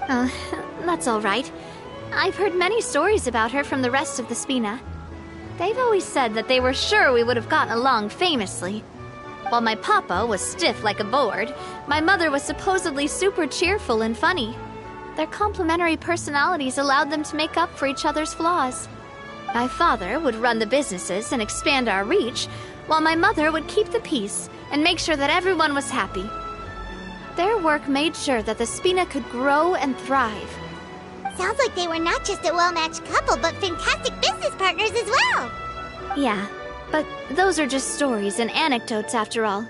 Uh, that's all right. I've heard many stories about her from the rest of the Spina. They've always said that they were sure we would have gotten along famously. While my papa was stiff like a board, my mother was supposedly super cheerful and funny. Their complementary personalities allowed them to make up for each other's flaws. My father would run the businesses and expand our reach, while my mother would keep the peace and make sure that everyone was happy. Their work made sure that the Spina could grow and thrive. Sounds like they were not just a well-matched couple, but fantastic business partners as well. Yeah, but those are just stories and anecdotes after all.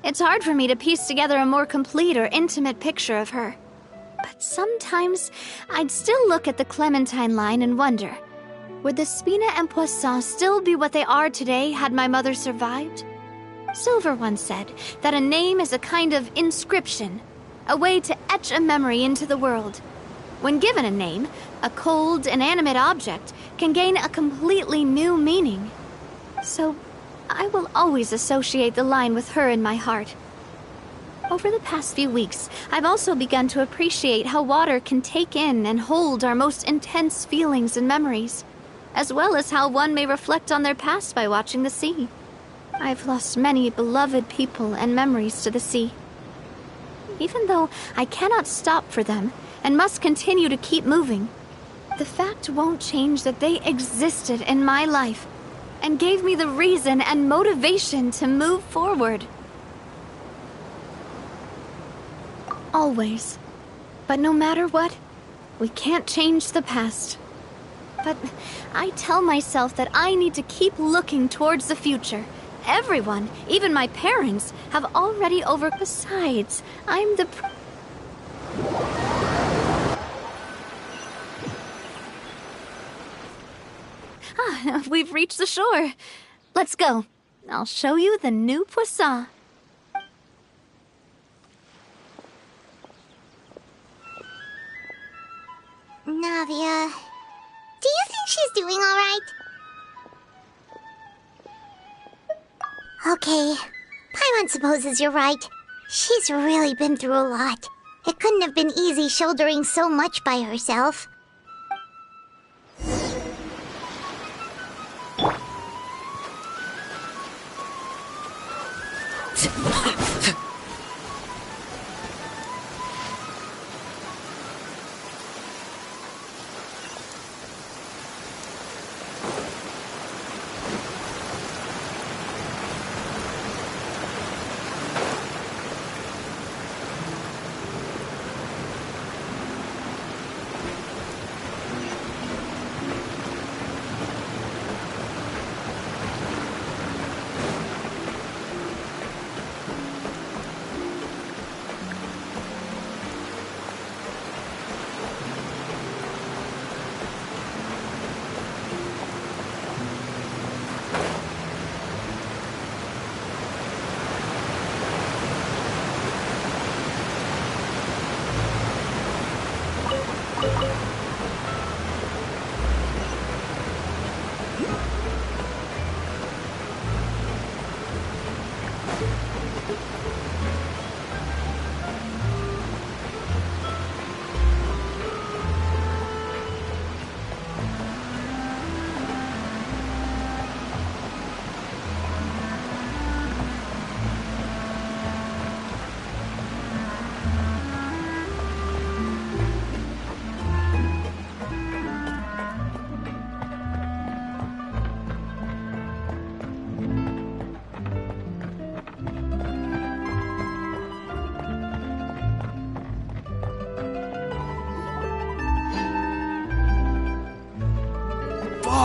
It's hard for me to piece together a more complete or intimate picture of her. But sometimes I'd still look at the Clementine line and wonder, would the Spina and Poisson still be what they are today had my mother survived? Silver once said that a name is a kind of inscription, a way to etch a memory into the world. When given a name, a cold, inanimate object can gain a completely new meaning. So, I will always associate the line with her in my heart. Over the past few weeks, I've also begun to appreciate how water can take in and hold our most intense feelings and memories, as well as how one may reflect on their past by watching the sea. I've lost many beloved people and memories to the sea. Even though I cannot stop for them, and must continue to keep moving, the fact won't change that they existed in my life and gave me the reason and motivation to move forward. Always. But no matter what, we can't change the past. But I tell myself that I need to keep looking towards the future. Everyone, even my parents, have already Besides, I'm the we've reached the shore. Let's go. I'll show you the new Poisson. Navia, do you think she's doing all right? Okay, Paimon supposes you're right. She's really been through a lot. It couldn't have been easy shouldering so much by herself.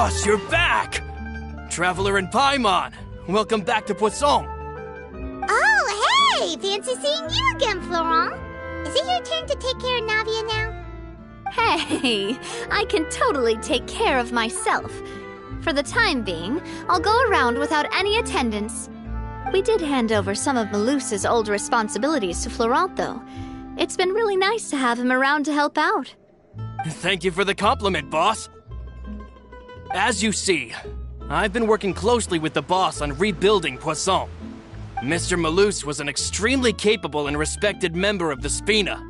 Boss, you're back! Traveler and Paimon, welcome back to Poisson. Oh, hey! Fancy seeing you again, Florent. Is it your turn to take care of Navia now? Hey, I can totally take care of myself. For the time being, I'll go around without any attendance. We did hand over some of Malus's old responsibilities to Florent, though. It's been really nice to have him around to help out. Thank you for the compliment, boss. As you see, I've been working closely with the boss on rebuilding Poisson. Mr. Malus was an extremely capable and respected member of the Spina.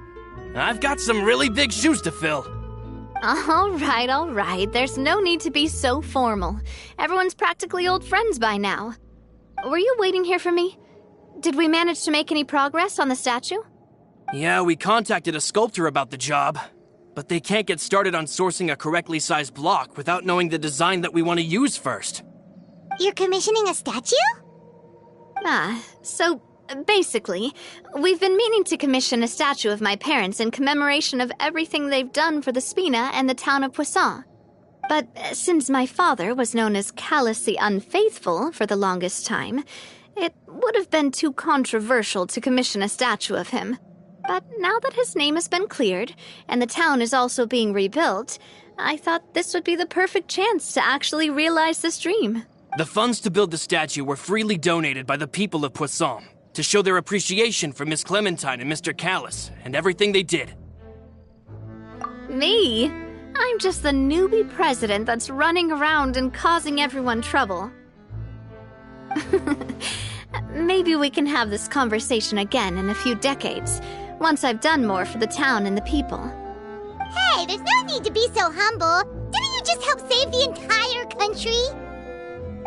I've got some really big shoes to fill. All right. There's no need to be so formal. Everyone's practically old friends by now. Were you waiting here for me? Did we manage to make any progress on the statue? Yeah, we contacted a sculptor about the job, but they can't get started on sourcing a correctly sized block without knowing the design that we want to use first. You're commissioning a statue? So basically, we've been meaning to commission a statue of my parents in commemoration of everything they've done for the Spina and the town of Poisson. But since my father was known as Callus the Unfaithful for the longest time, it would have been too controversial to commission a statue of him. But now that his name has been cleared, and the town is also being rebuilt, I thought this would be the perfect chance to actually realize this dream. The funds to build the statue were freely donated by the people of Poisson to show their appreciation for Miss Clementine and Mr. Callus and everything they did. Me? I'm just the newbie president that's running around and causing everyone trouble. Maybe we can have this conversation again in a few decades, once I've done more for the town and the people. Hey, there's no need to be so humble. Didn't you just help save the entire country?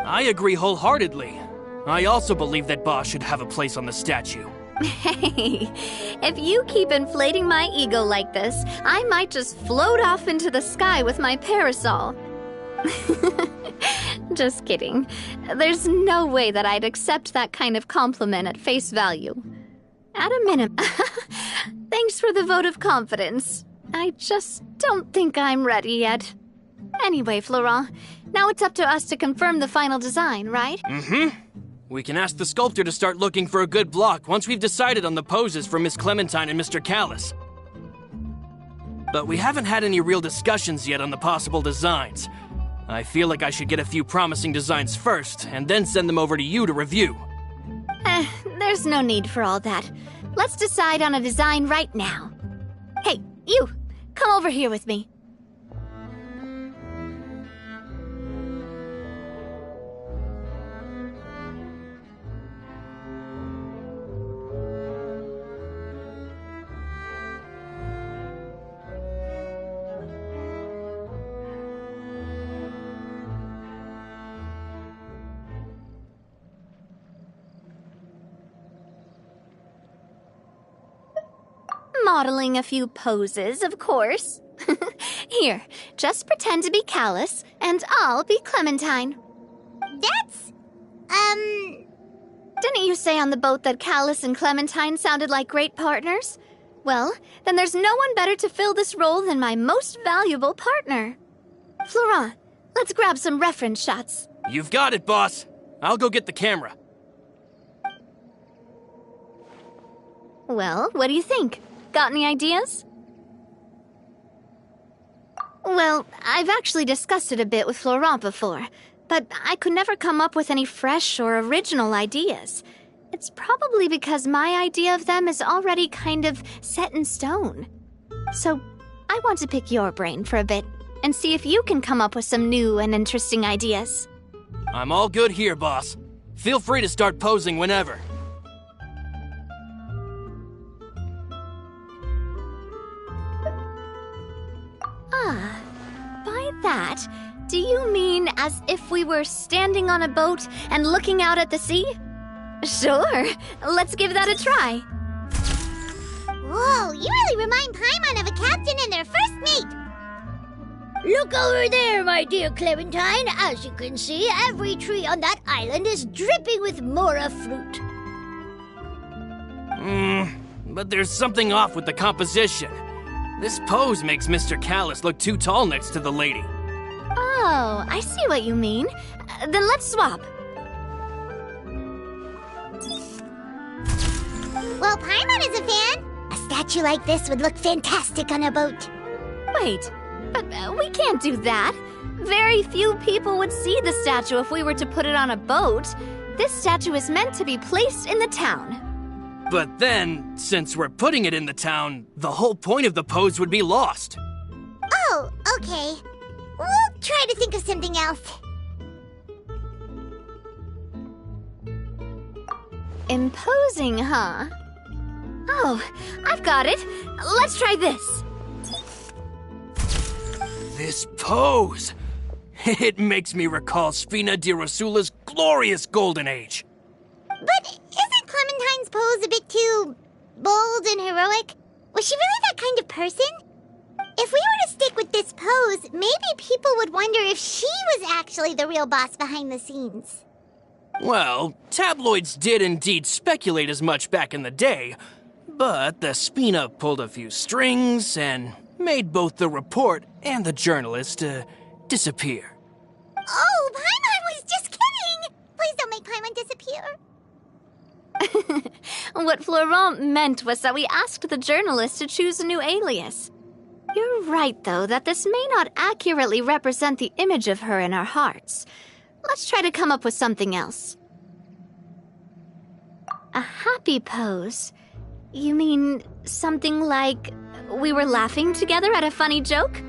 I agree wholeheartedly. I also believe that Boss should have a place on the statue. Hey, if you keep inflating my ego like this, I might just float off into the sky with my parasol. Just kidding. There's no way that I'd accept that kind of compliment at face value. At a minimum. Thanks for the vote of confidence. I just don't think I'm ready yet. Anyway, Florent, now it's up to us to confirm the final design, right? Mm-hmm. We can ask the sculptor to start looking for a good block once we've decided on the poses for Miss Clementine and Mr. Callus. But we haven't had any real discussions yet on the possible designs. I feel like I should get a few promising designs first, and then send them over to you to review. There's no need for all that. Let's decide on a design right now. Hey, you! Come over here with me. Modeling a few poses, of course. Here, just pretend to be Callus, and I'll be Clementine. That's... Didn't you say on the boat that Callus and Clementine sounded like great partners? Well, then there's no one better to fill this role than my most valuable partner. Florent, let's grab some reference shots. You've got it, boss. I'll go get the camera. Well, what do you think? Got any ideas? Well, I've actually discussed it a bit with Florent before, but I could never come up with any fresh or original ideas. It's probably because my idea of them is already kind of set in stone. So, I want to pick your brain for a bit and see if you can come up with some new and interesting ideas. I'm all good here, boss. Feel free to start posing whenever. By that, do you mean as if we were standing on a boat and looking out at the sea? Sure, let's give that a try. Whoa, you really remind Paimon of a captain and their first mate. Look over there, my dear Clementine. As you can see, every tree on that island is dripping with mora fruit. But there's something off with the composition. This pose makes Mr. Callus look too tall next to the lady. Oh, I see what you mean. Then let's swap. Well, Paimon is a fan. A statue like this would look fantastic on a boat. Wait, but we can't do that. Very few people would see the statue if we were to put it on a boat. This statue is meant to be placed in the town. But then, since we're putting it in the town, the whole point of the pose would be lost. Oh, okay. We'll try to think of something else. Imposing, huh? Oh, I've got it. Let's try this. This pose! It makes me recall Spina di Rosula's glorious golden age. But isn't Clementine's pose a bit too bold and heroic? Was she really that kind of person? If we were to stick with this pose, maybe people would wonder if she was actually the real boss behind the scenes. Well, tabloids did indeed speculate as much back in the day, but the Spina pulled a few strings and made both the report and the journalist disappear. Oh, Paimon was just kidding! Please don't make Paimon disappear. What Florent meant was that we asked the journalist to choose a new alias. You're right, though, that this may not accurately represent the image of her in our hearts. Let's try to come up with something else. A happy pose? You mean something like we were laughing together at a funny joke?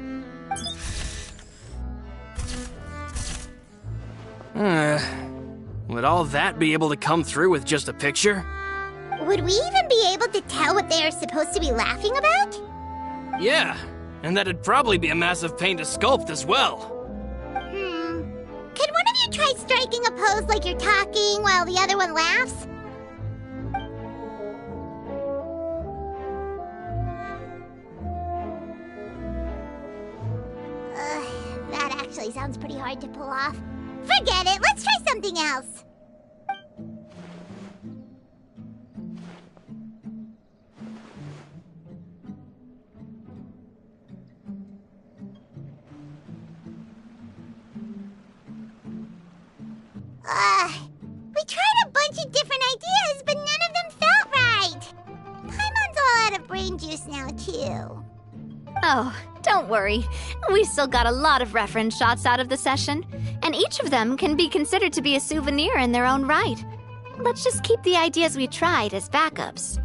Would all that be able to come through with just a picture? Would we even be able to tell what they are supposed to be laughing about? Yeah, and that'd probably be a massive pain to sculpt as well. Could one of you try striking a pose like you're talking while the other one laughs? That actually sounds pretty hard to pull off. Forget it, let's try something else. We tried a bunch of different ideas, but none of them felt right. Paimon's all out of brain juice now, too. Oh, don't worry. We still got a lot of reference shots out of the session, and each of them can be considered to be a souvenir in their own right. Let's just keep the ideas we tried as backups.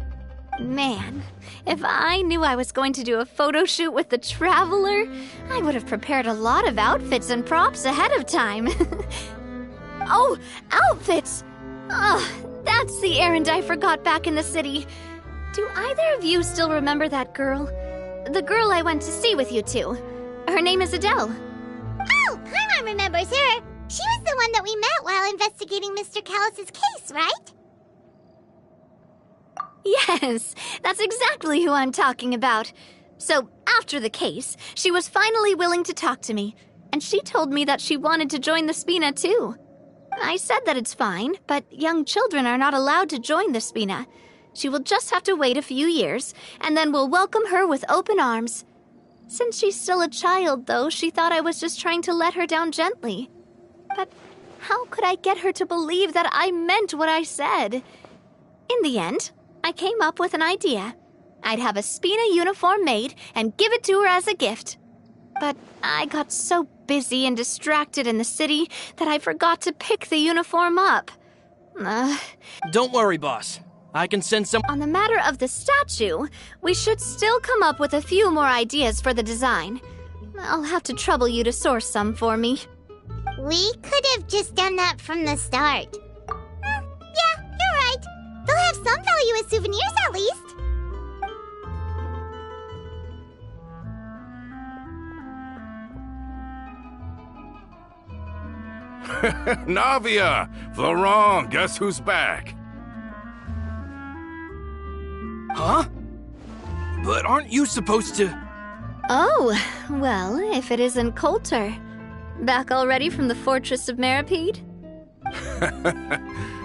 Man, if I knew I was going to do a photo shoot with the Traveler, I would have prepared a lot of outfits and props ahead of time. Oh, outfits! That's the errand I forgot back in the city. Do either of you still remember that girl? The girl I went to see with you two. Her name is Adele. Oh, Paimon remembers her. She was the one that we met while investigating Mr. Callus's case, right? Yes, that's exactly who I'm talking about. So, after the case, she was finally willing to talk to me, and she told me that she wanted to join the Spina too. I said that it's fine, but young children are not allowed to join the Spina. She will just have to wait a few years, and then we'll welcome her with open arms. Since she's still a child, though, she thought I was just trying to let her down gently. But how could I get her to believe that I meant what I said? In the end, I came up with an idea. I'd have a Spina uniform made and give it to her as a gift. But I got so busy and distracted in the city that I forgot to pick the uniform up. Don't worry, boss. I can send some. On the matter of the statue, we should still come up with a few more ideas for the design. I'll have to trouble you to source some for me. We could have just done that from the start. Yeah, you're right. They'll have some value as souvenirs at least. Navia! Florent, guess who's back? Huh? But aren't you supposed to... Oh, well, if it isn't Coulter. Back already from the Fortress of Meripede?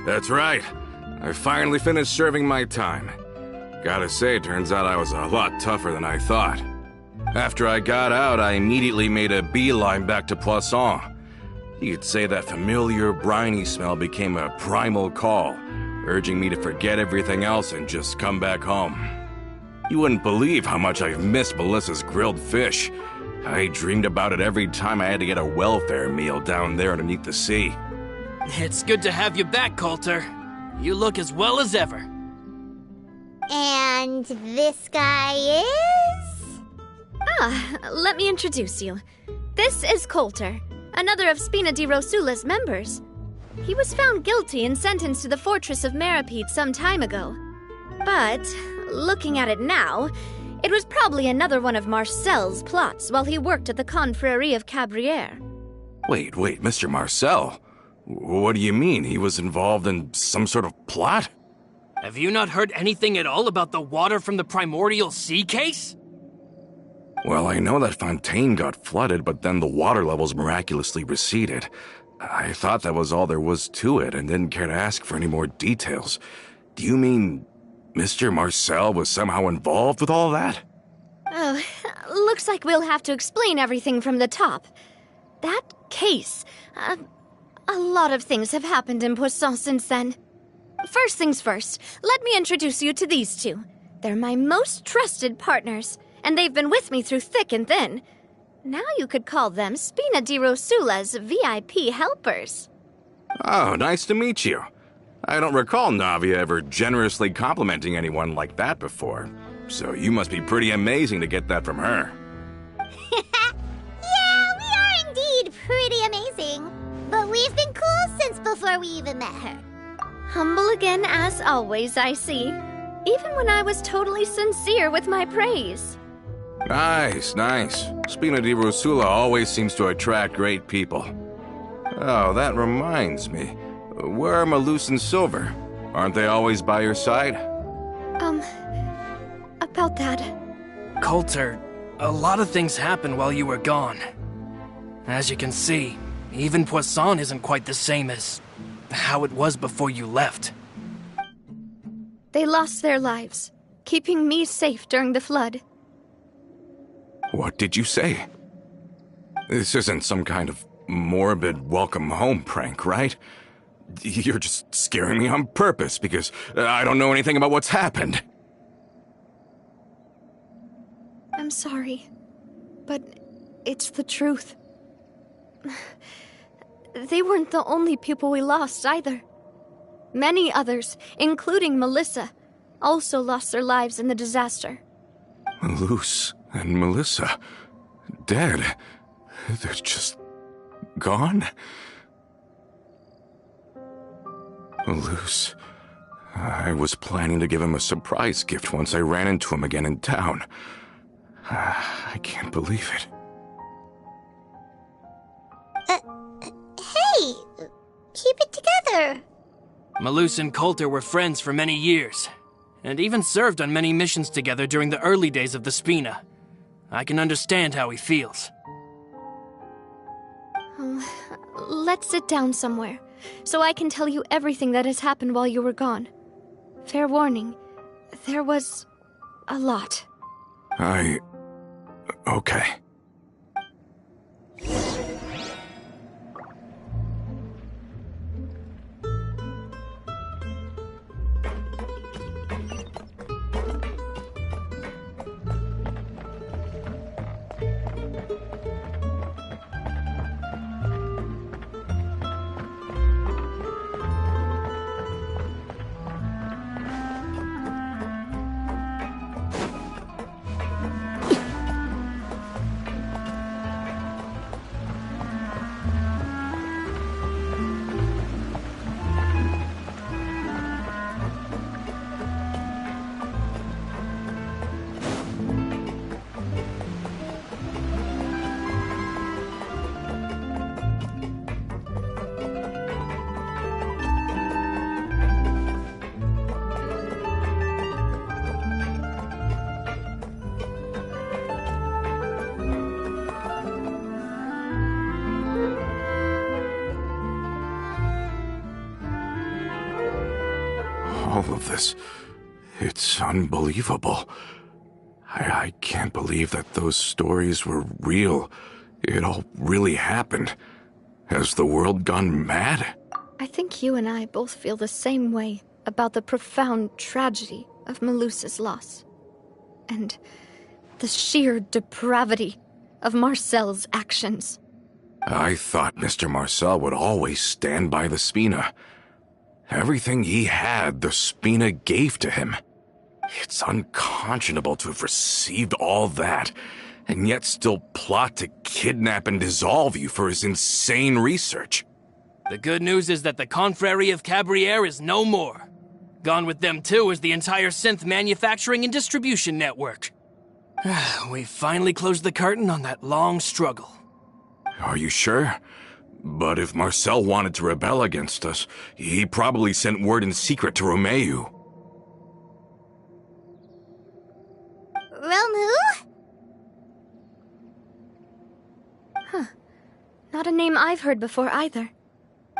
That's right. I finally finished serving my time. Gotta say, turns out I was a lot tougher than I thought. After I got out, I immediately made a beeline back to Poisson. You could say that familiar briny smell became a primal call, urging me to forget everything else and just come back home. You wouldn't believe how much I've missed Melissa's grilled fish. I dreamed about it every time I had to get a welfare meal down there underneath the sea. It's good to have you back, Coulter. You look as well as ever. And this guy is? Let me introduce you. This is Coulter, another of Spina di Rosula's members. He was found guilty and sentenced to the Fortress of Meripede some time ago. But, looking at it now, it was probably another one of Marcel's plots while he worked at the Confrérie of Cabrières. Wait, Mr. Marcel? What do you mean? He was involved in some sort of plot? Have you not heard anything at all about the water from the primordial sea case? Well, I know that Fontaine got flooded, but then the water levels miraculously receded. I thought that was all there was to it and didn't care to ask for any more details. Do you mean Mr. Marcel was somehow involved with all that? Oh, looks like we'll have to explain everything from the top. That case, a lot of things have happened in Poisson since then. First things first, let me introduce you to these two. They're my most trusted partners, and they've been with me through thick and thin. Now you could call them Spina di Rosula's VIP helpers. Oh, nice to meet you. I don't recall Navia ever generously complimenting anyone like that before, so you must be pretty amazing to get that from her. Yeah, we are indeed pretty amazing. But we've been cool since before we even met her. Humble again as always, I see. Even when I was totally sincere with my praise. Nice. Spina di Rosula always seems to attract great people. Oh, that reminds me. Where are Malus and Silver? Aren't they always by your side? About that. Coulter, a lot of things happened while you were gone. As you can see, even Poisson isn't quite the same as how it was before you left. They lost their lives, keeping me safe during the flood. What did you say? This isn't some kind of morbid welcome home prank, right? You're just scaring me on purpose because I don't know anything about what's happened. I'm sorry, but it's the truth. They weren't the only people we lost either. Many others, including Melissa, also lost their lives in the disaster. Malus and Melissa, dead. They're just gone? Malus, I was planning to give him a surprise gift once I ran into him again in town. I can't believe it. Hey, keep it together. Malus and Coulter were friends for many years, and even served on many missions together during the early days of the Spina. I can understand how he feels. Let's sit down somewhere, so I can tell you everything that has happened while you were gone. Fair warning, there was a lot. Okay. All of this, it's unbelievable. I can't believe that those stories were real. It all really happened. Has the world gone mad? I think you and I both feel the same way about the profound tragedy of Melusa's loss. And the sheer depravity of Marcel's actions. I thought Mr. Marcel would always stand by the Spina. Everything he had, the Spina gave to him. It's unconscionable to have received all that, and yet still plot to kidnap and dissolve you for his insane research. The good news is that the Confrérie of Cabrières is no more. Gone with them too is the entire synth manufacturing and distribution network. We finally closed the curtain on that long struggle. Are you sure? But if Marcel wanted to rebel against us, he probably sent word in secret to Romeu. Romu? Not a name I've heard before either.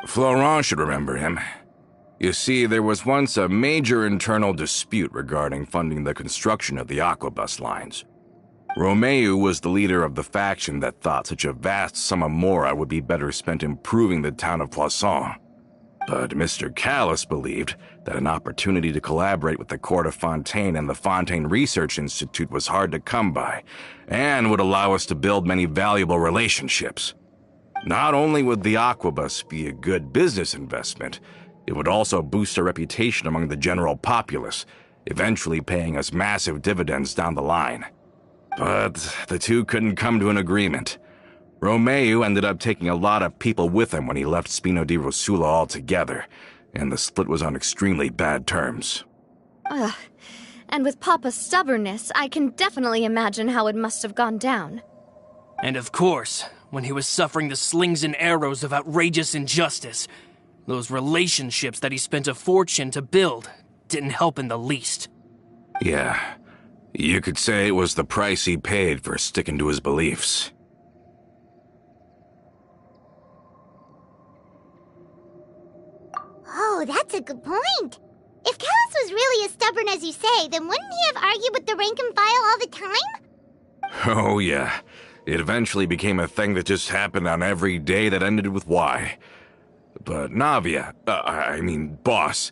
Florent should remember him. You see, there was once a major internal dispute regarding funding the construction of the Aquabus lines. Romeu was the leader of the faction that thought such a vast sum of mora would be better spent improving the town of Poisson. But Mr. Callis believed that an opportunity to collaborate with the Court of Fontaine and the Fontaine Research Institute was hard to come by, and would allow us to build many valuable relationships. Not only would the Aquabus be a good business investment, it would also boost our reputation among the general populace, eventually paying us massive dividends down the line. But the two couldn't come to an agreement. Romeu ended up taking a lot of people with him when he left Spino di Rosula altogether, and the split was on extremely bad terms. Ugh. And with Papa's stubbornness, I can definitely imagine how it must have gone down. And of course, when he was suffering the slings and arrows of outrageous injustice, those relationships that he spent a fortune to build didn't help in the least. Yeah, you could say it was the price he paid for sticking to his beliefs. Oh, that's a good point. If Callis was really as stubborn as you say, then wouldn't he have argued with the rank and file all the time? Oh yeah, it eventually became a thing that just happened on every day that ended with Y. But Navia, boss,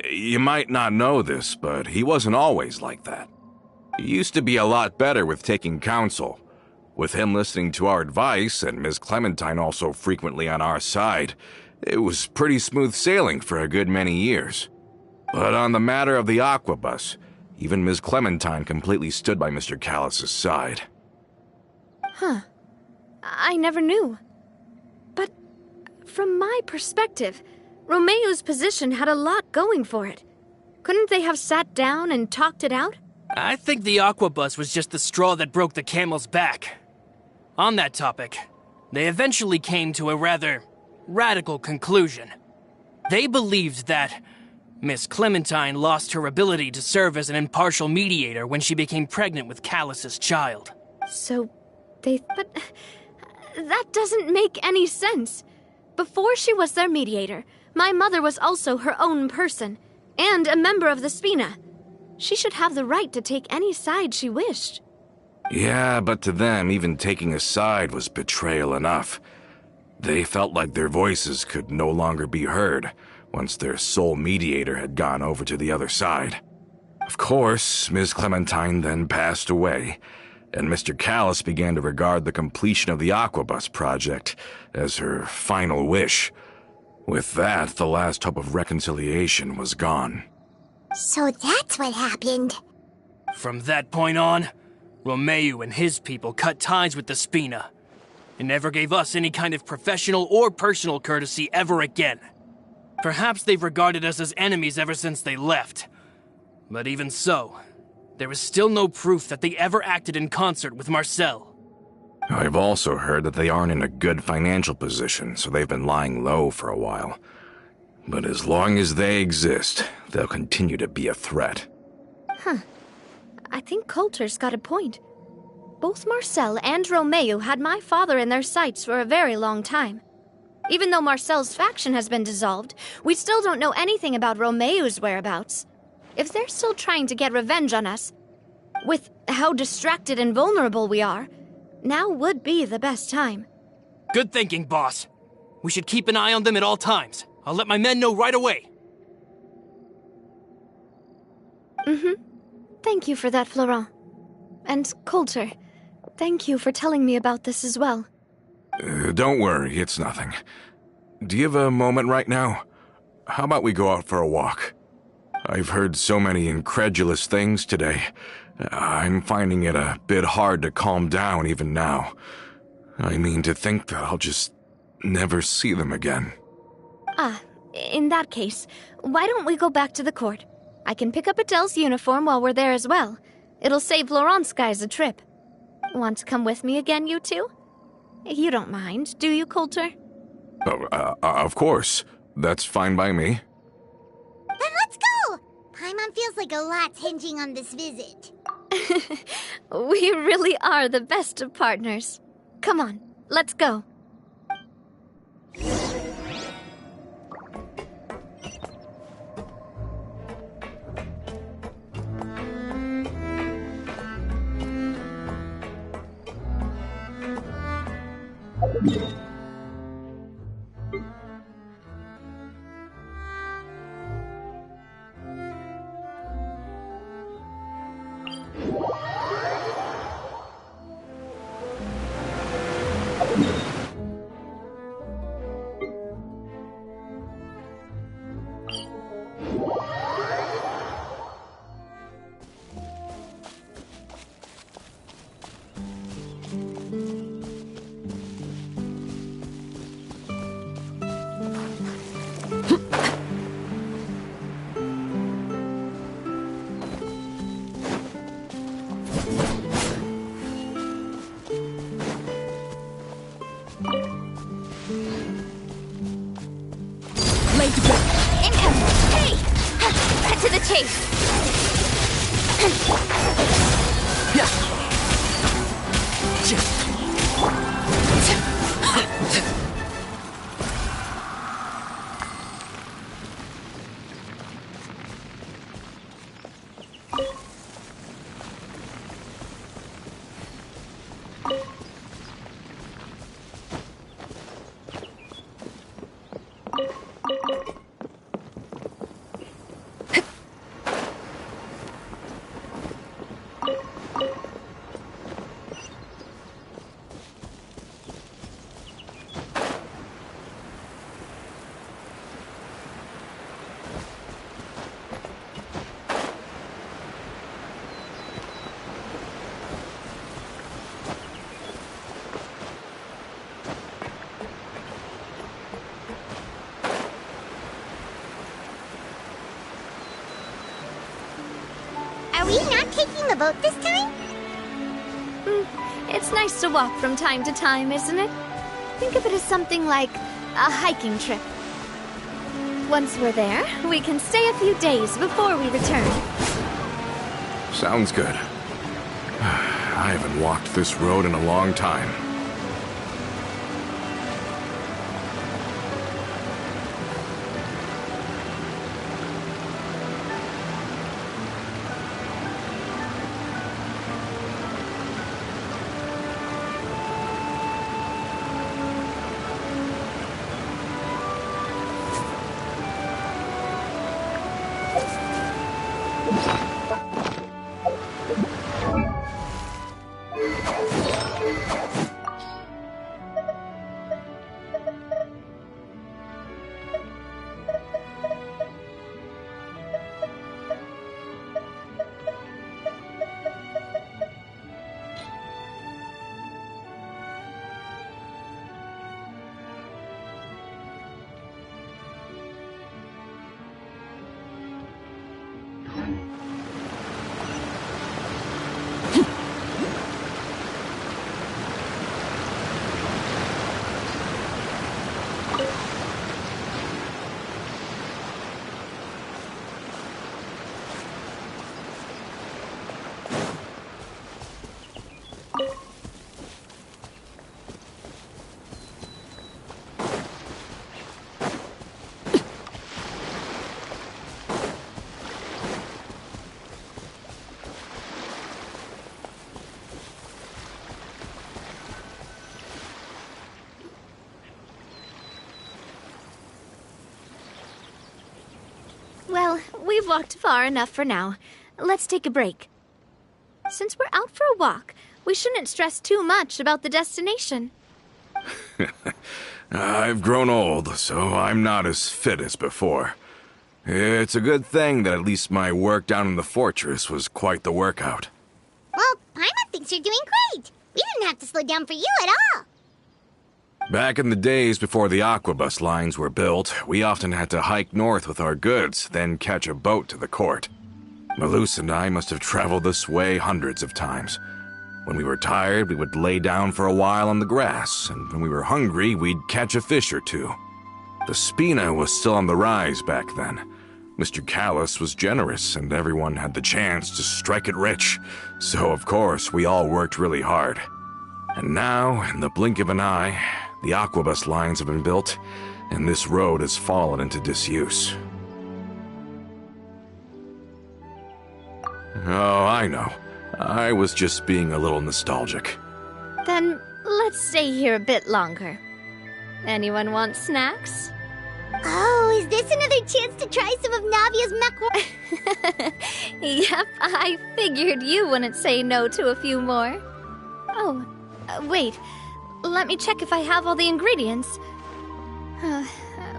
you might not know this, but he wasn't always like that. He used to be a lot better with taking counsel. With him listening to our advice, and Ms. Clementine also frequently on our side, it was pretty smooth sailing for a good many years. But on the matter of the Aquabus, even Ms. Clementine completely stood by Mr. Callis's side. Huh. I never knew. But from my perspective, Romeu's position had a lot going for it. Couldn't they have sat down and talked it out? I think the Aquabus was just the straw that broke the camel's back. On that topic, they eventually came to a rather radical conclusion. They believed that Miss Clementine lost her ability to serve as an impartial mediator when she became pregnant with Callis's child. But that doesn't make any sense. Before she was their mediator, my mother was also her own person, and a member of the Spina. She should have the right to take any side she wished. Yeah, but to them, even taking a side was betrayal enough. They felt like their voices could no longer be heard once their sole mediator had gone over to the other side. Of course, Ms. Clementine then passed away, and Mr. Callis began to regard the completion of the Aquabus project as her final wish. With that, the last hope of reconciliation was gone. So that's what happened. From that point on, Romeu and his people cut ties with the Spina, and never gave us any kind of professional or personal courtesy ever again. Perhaps they've regarded us as enemies ever since they left. But even so, there is still no proof that they ever acted in concert with Marcel. I've also heard that they aren't in a good financial position, so they've been lying low for a while. But as long as they exist, they'll continue to be a threat. I think Coulter's got a point. Both Marcel and Romeu had my father in their sights for a very long time. Even though Marcel's faction has been dissolved, we still don't know anything about Romeu's whereabouts. If they're still trying to get revenge on us, with how distracted and vulnerable we are, now would be the best time. Good thinking, boss. We should keep an eye on them at all times. I'll let my men know right away. Thank you for that, Florent. And Coulter, thank you for telling me about this as well. Don't worry, it's nothing. Do you have a moment right now? How about we go out for a walk? I've heard so many incredulous things today. I'm finding it a bit hard to calm down even now. I mean, to think that I'll just never see them again. In that case, why don't we go back to the court? I can pick up Adele's uniform while we're there as well. It'll save Laurent's guys a trip. Want to come with me again, you two? You don't mind, do you, Coulter? Oh, of course. That's fine by me. Then let's go! Paimon feels like a lot's hinging on this visit. We really are the best of partners. Come on, let's go. To the chase! Are we not taking the boat this time? It's nice to walk from time to time, isn't it? Think of it as something like a hiking trip. Once we're there, we can stay a few days before we return. Sounds good. I haven't walked this road in a long time. Well, we've walked far enough for now. Let's take a break. Since we're out for a walk, we shouldn't stress too much about the destination. I've grown old, so I'm not as fit as before. It's a good thing that at least my work down in the fortress was quite the workout. Well, Paimon thinks you're doing great. We didn't have to slow down for you at all. Back in the days before the aquabus lines were built, we often had to hike north with our goods, then catch a boat to the court. Malus and I must have traveled this way hundreds of times. When we were tired, we would lay down for a while on the grass, and when we were hungry, we'd catch a fish or two. The spina was still on the rise back then. Mr. Callis was generous, and everyone had the chance to strike it rich, so of course we all worked really hard. And now, in the blink of an eye, the aquabus lines have been built, and this road has fallen into disuse. Oh, I know. I was just being a little nostalgic. Then let's stay here a bit longer. Anyone want snacks? Oh, is this another chance to try some of Navia's macaroni? Yep, I figured you wouldn't say no to a few more. Oh, wait. Let me check if I have all the ingredients.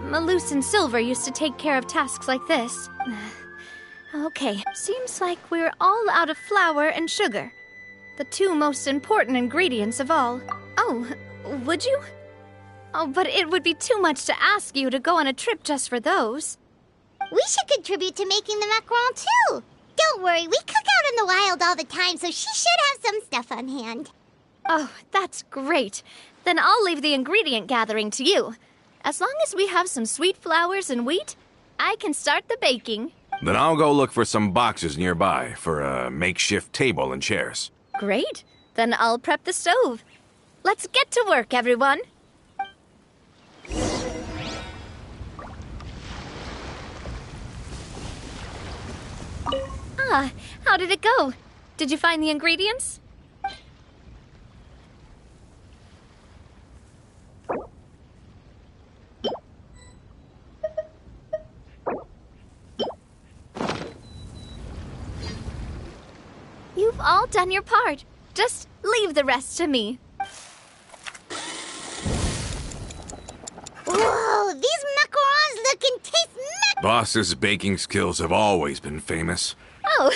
Malus and Silver used to take care of tasks like this. Okay, seems like we're all out of flour and sugar. The two most important ingredients of all. Oh, would you? Oh, but it would be too much to ask you to go on a trip just for those. We should contribute to making the macaron too. Don't worry, we cook out in the wild all the time, so she should have some stuff on hand. Oh, that's great. Then I'll leave the ingredient gathering to you. As long as we have some sweet flours and wheat, I can start the baking. Then I'll go look for some boxes nearby for a makeshift table and chairs. Great. Then I'll prep the stove. Let's get to work, everyone. Ah, how did it go? Did you find the ingredients? You've all done your part. Just leave the rest to me. Whoa, these macarons look and taste Boss's baking skills have always been famous. Oh,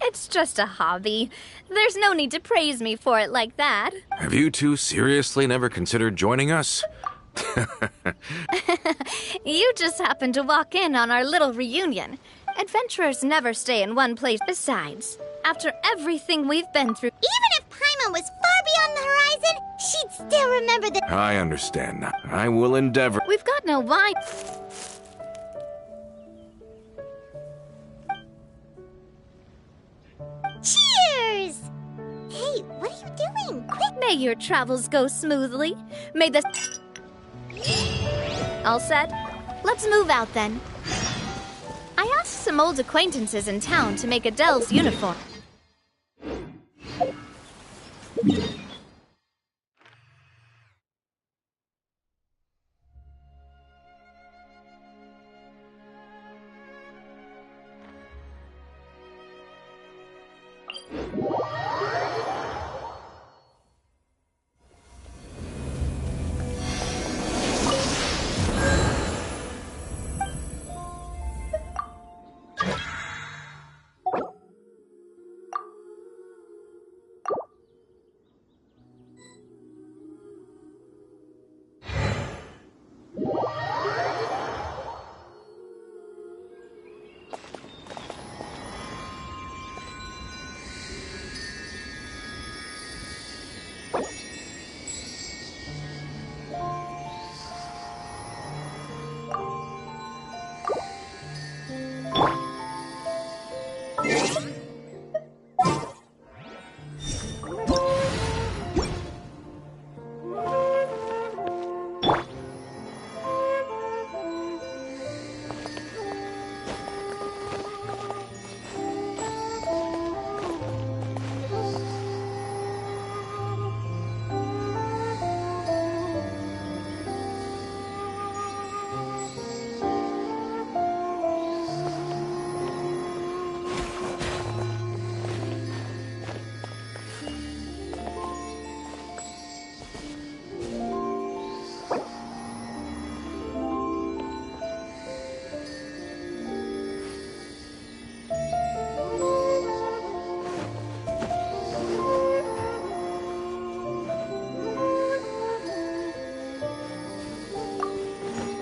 it's just a hobby. There's no need to praise me for it like that. Have you two seriously never considered joining us? You just happened to walk in on our little reunion. Adventurers never stay in one place. Besides, after everything we've been through... Even if Paimon was far beyond the horizon, she'd still remember the... I understand now. I will endeavor. We've got no wine. Cheers! Hey, what are you doing? Quick! May your travels go smoothly. May the... All set? Let's move out then. I asked some old acquaintances in town to make Adele's uniform.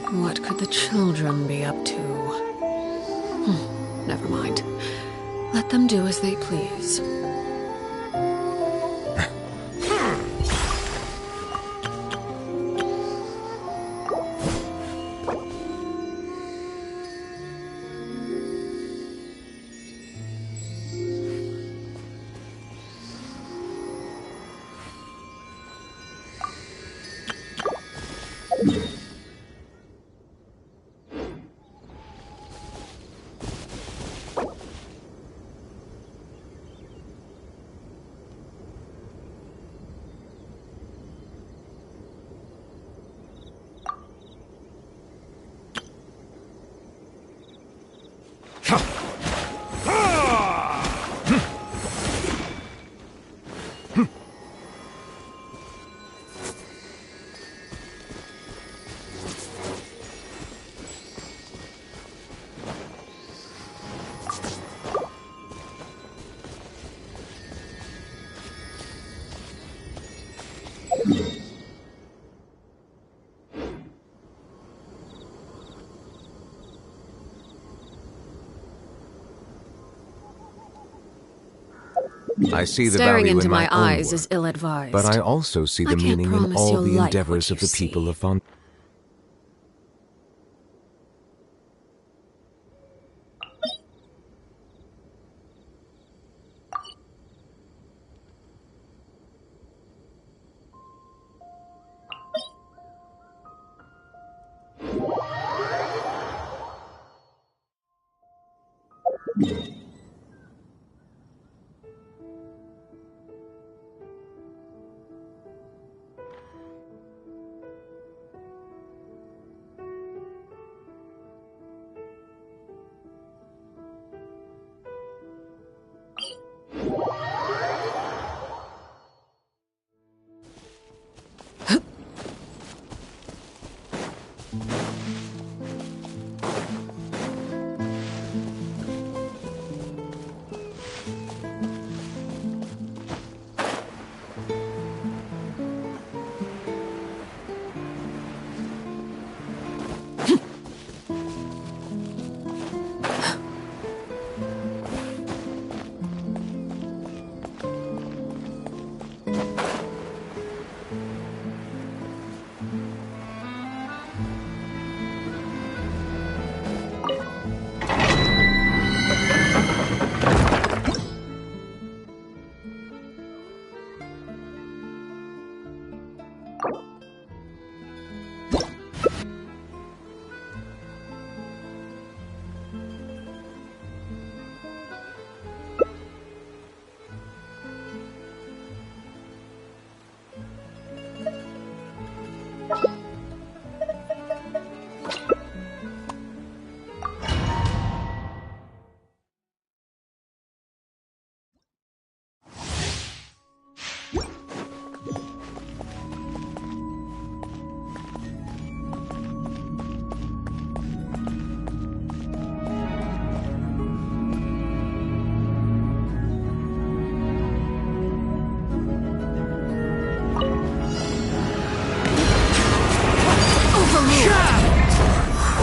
What could the children be up to? Never mind. Let them do as they please. I see the Staring value into in my my own eyes work, is ill-advised. but I also see I the can't meaning in promise all you'll the like endeavors what of the you people see. of Font.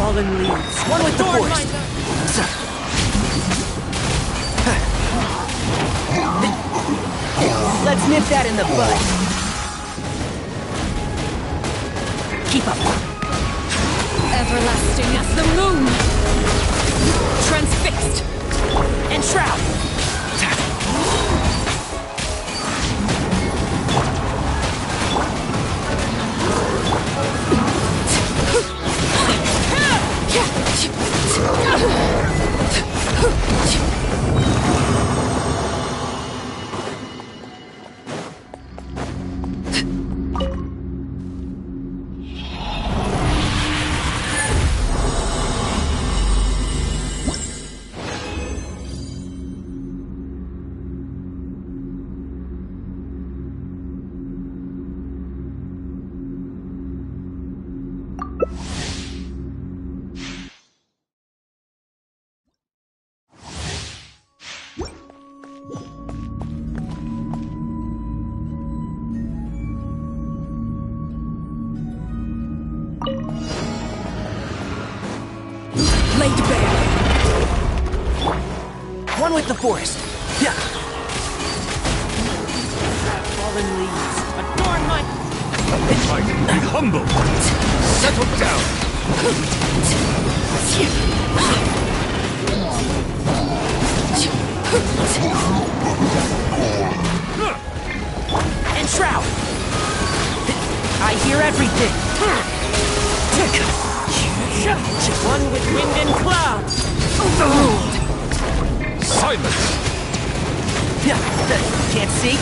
Fallen leaves. One with the force. Let's nip that in the bud. Keep up. Everlasting as the moon! Transfixed! And shroud. One with the forest. Yeah. Fallen leaves. Adorn my... Might be humble. Settle down. Enshroud! I hear everything! One with wind and cloud! Overruled! Silence! Can't see?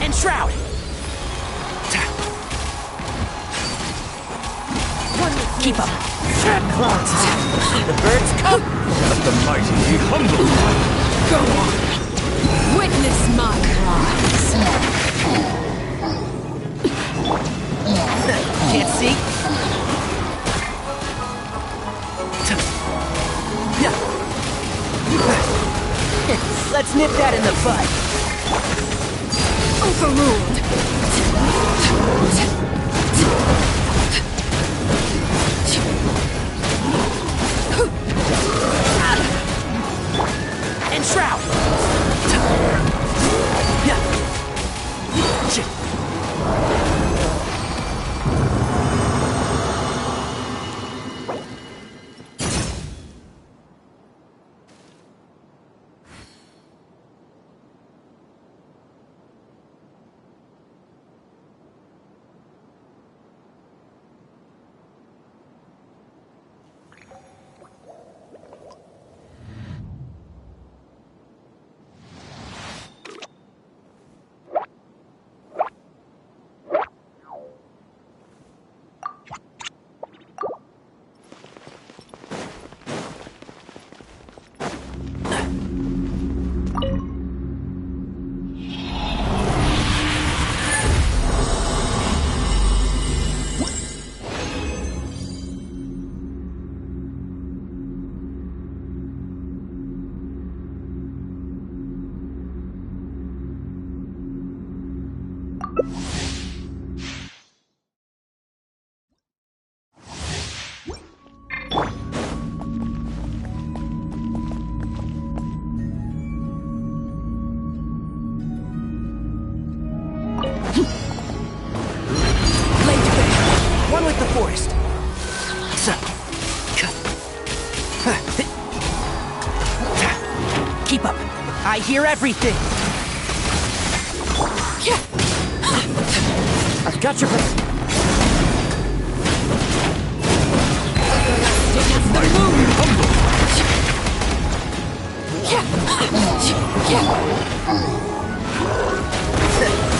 Enshroud! Keep up! Clouds! The birds come! Let the mighty be humble. Go on. Witness my rise. Can't see? Let's nip that in the bud. Overruled. Enshroud! One with the forest. Keep up. I hear everything. I've got your back.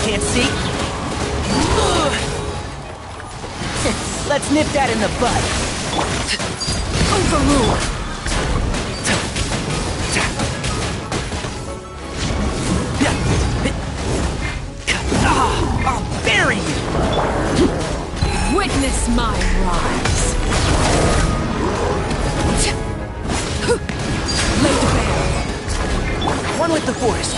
Can't see? Let's nip that in the bud. Overruled. I'll bury you! the forest.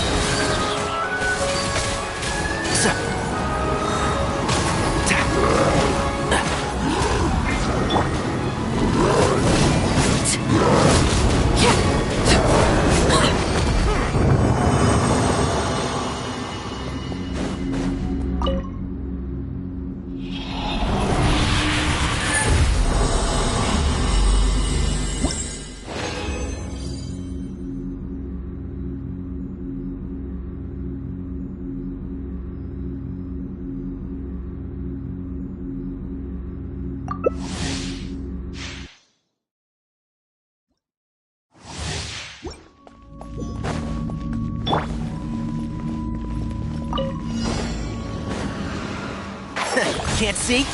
Can't see?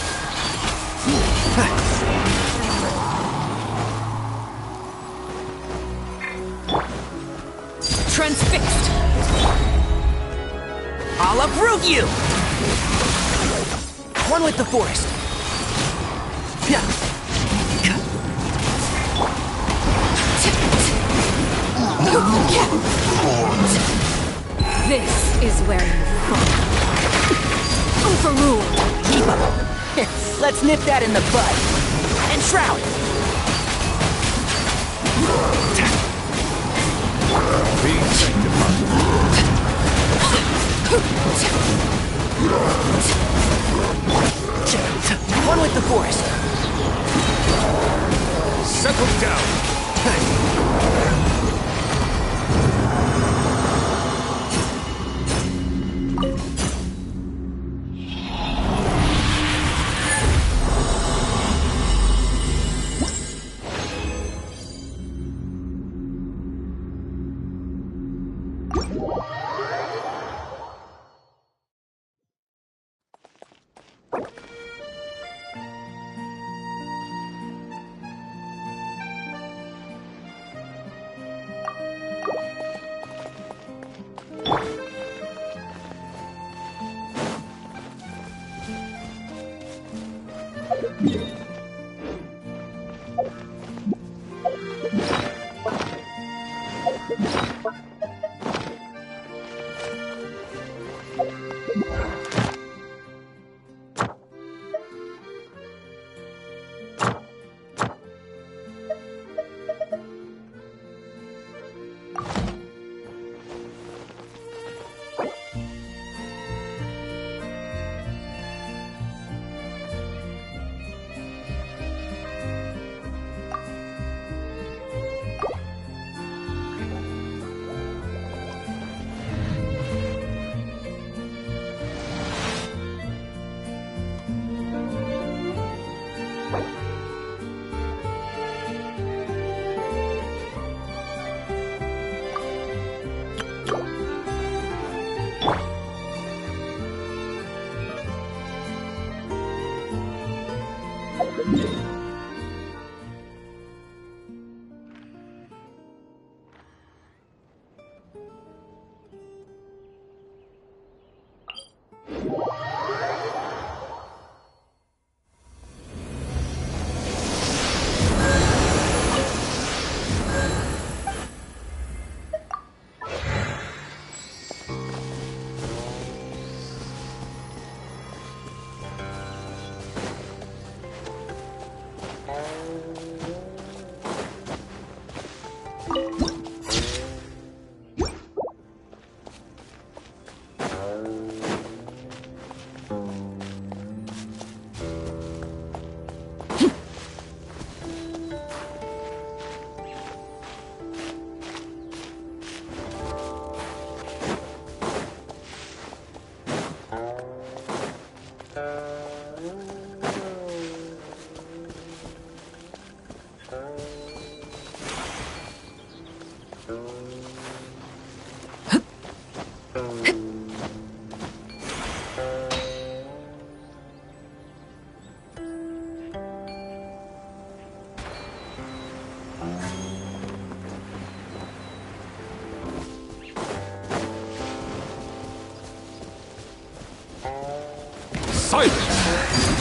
Transfixed! I'll uproot you! One with the forest. This is where you fall. Overruled! Keep up! Let's nip that in the bud. And shroud! Be sanctified. One with the forest. Settle down.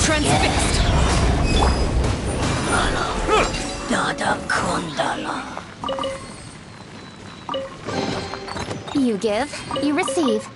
Transfixed! You give, you receive.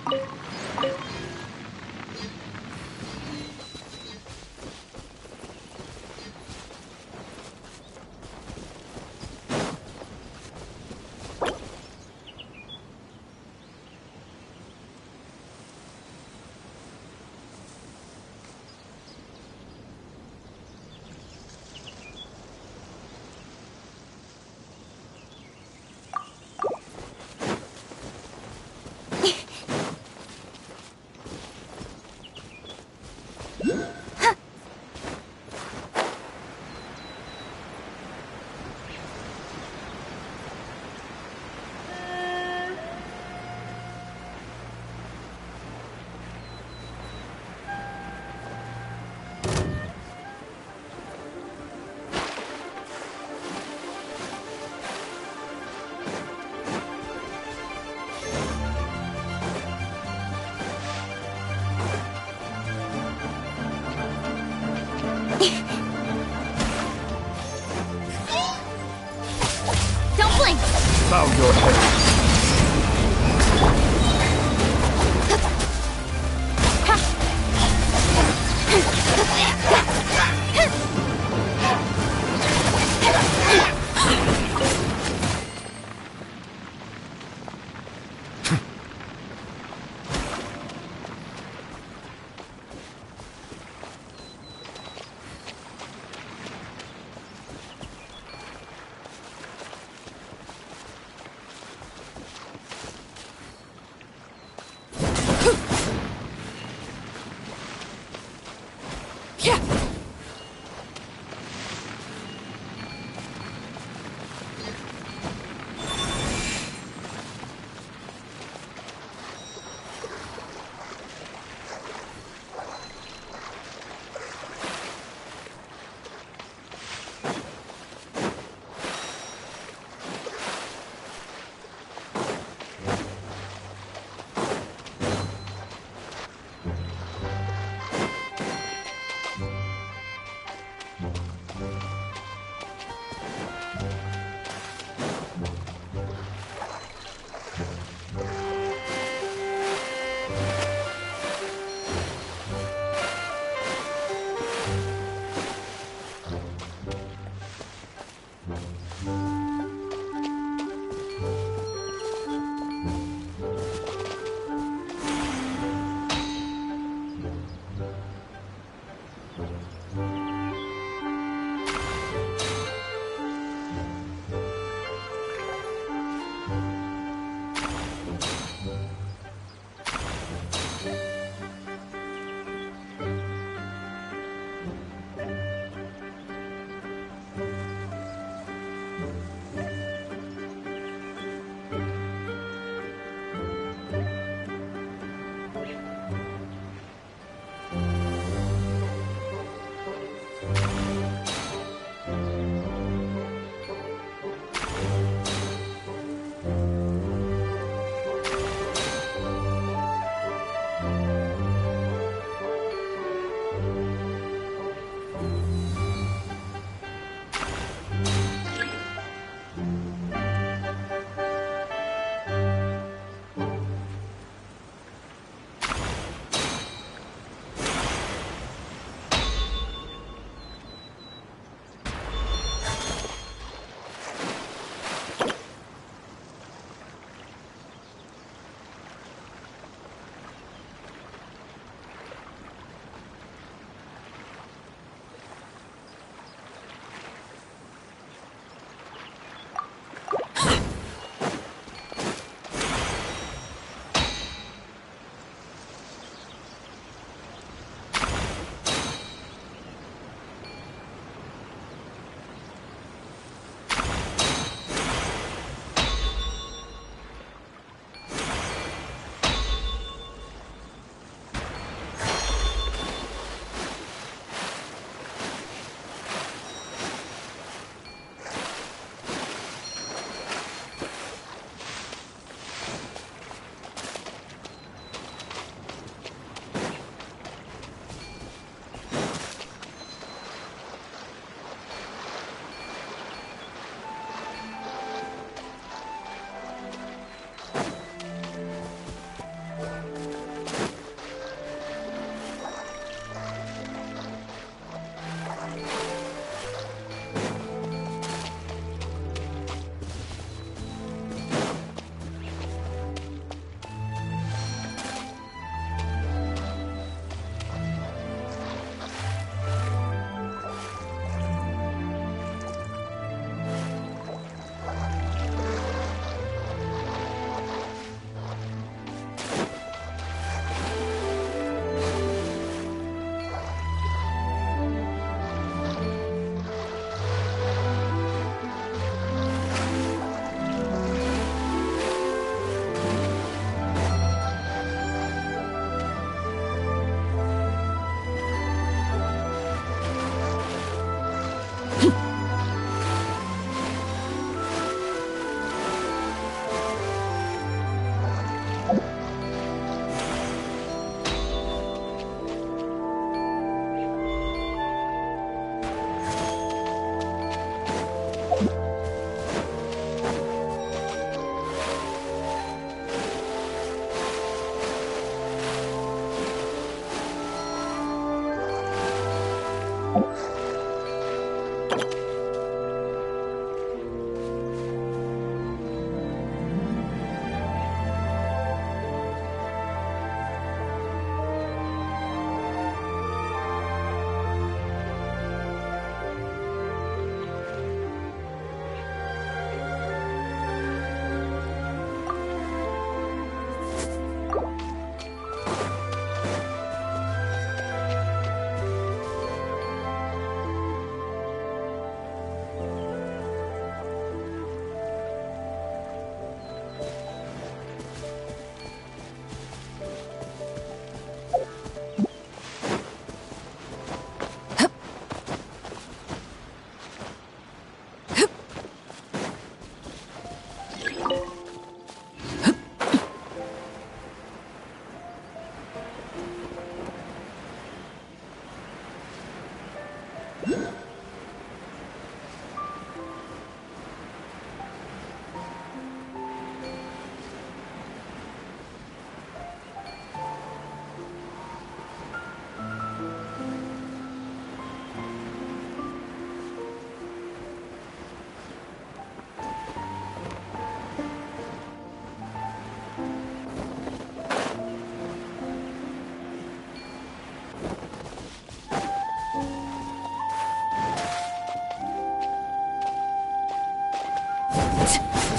Don't blink! Bow your head.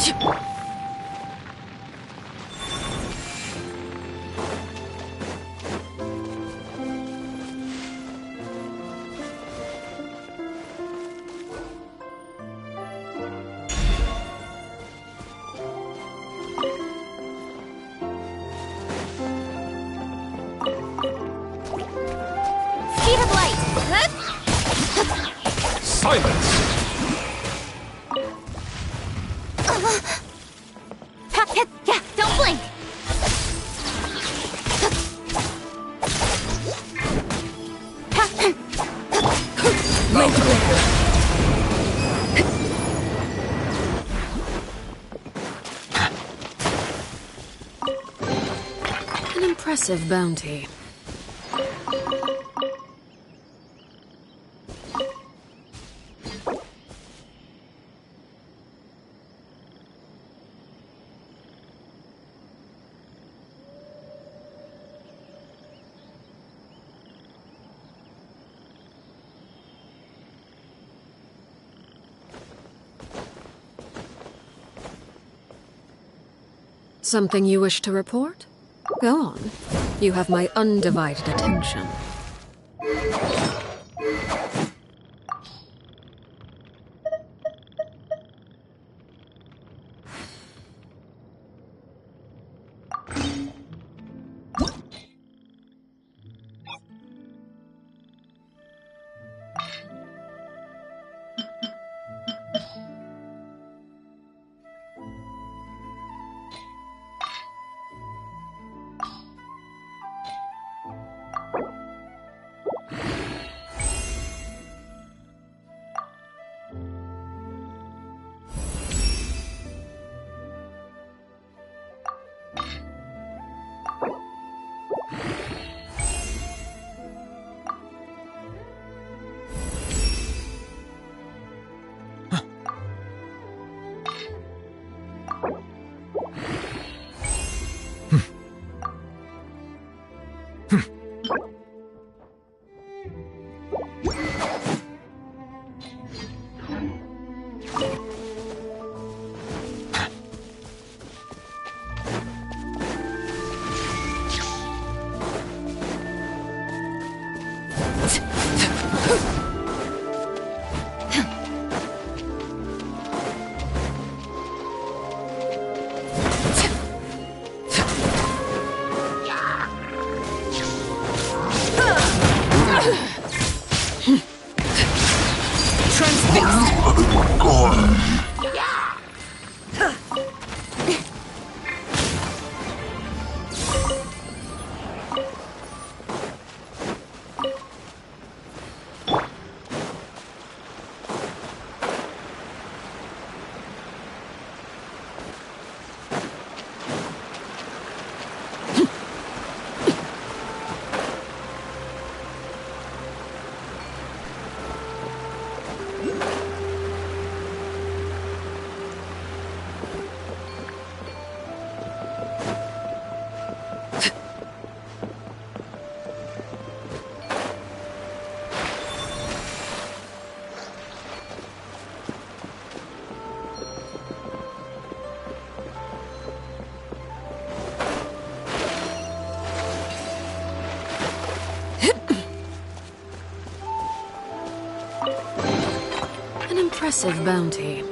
Speed of light! Silence! Yeah, don't blink! An impressive bounty. Something you wish to report? Go on. You have my undivided attention. Impressive bounty.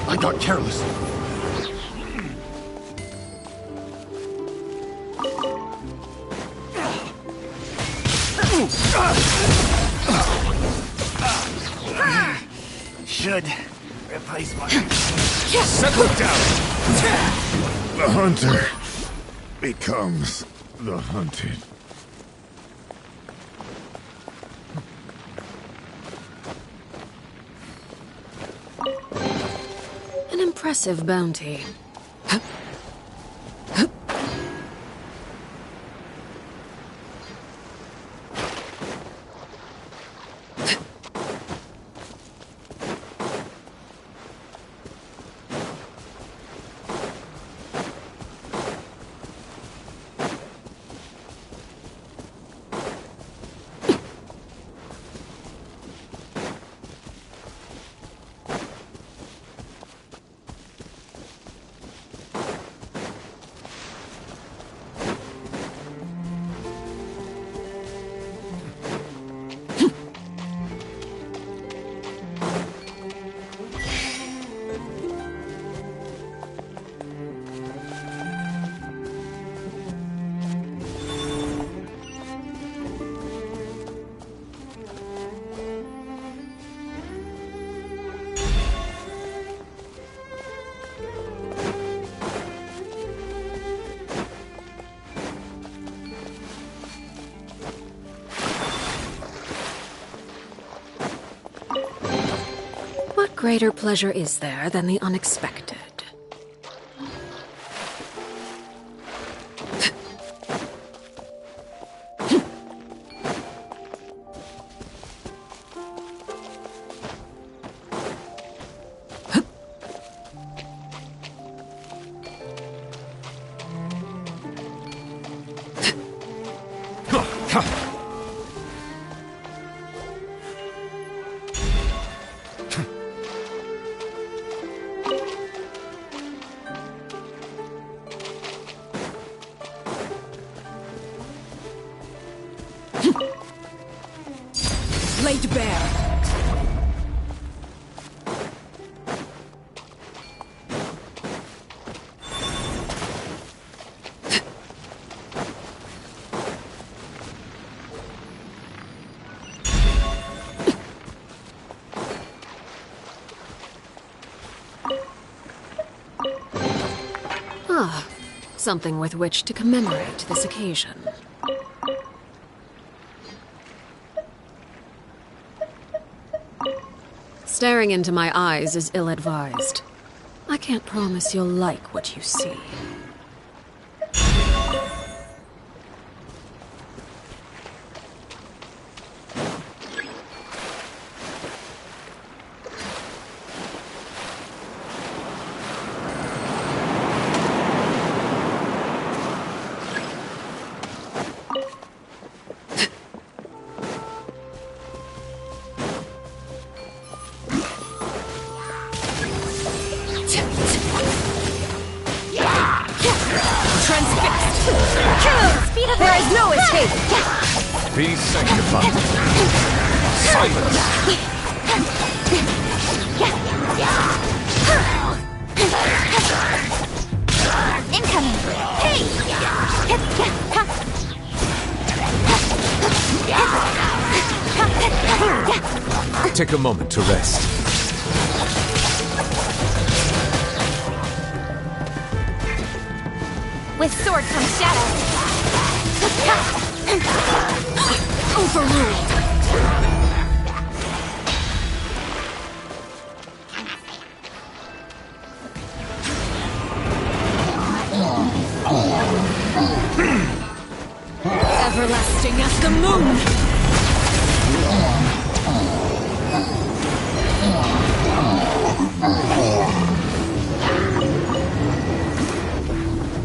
I got careless. Should replace my... Settle down! The hunter becomes the hunted. Impressive bounty. What greater pleasure is there than the unexpected? Laid bare. Ah, something with which to commemorate this occasion. Staring into my eyes is ill-advised. I can't promise you'll like what you see. There is no escape! Be sanctified. Silence! Incoming! Hey! Take a moment to rest. With sword comes shadow. Overruled! Everlasting as the moon!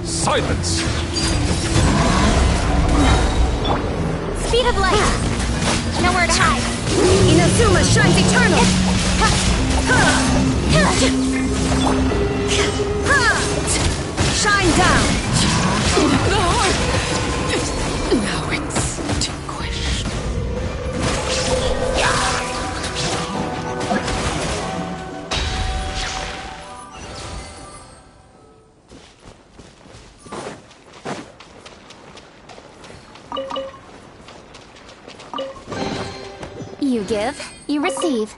Silence! Speed of light. Nowhere to hide. Inazuma shines eternal! Shine down! The heart! Now extinguished. You give, you receive.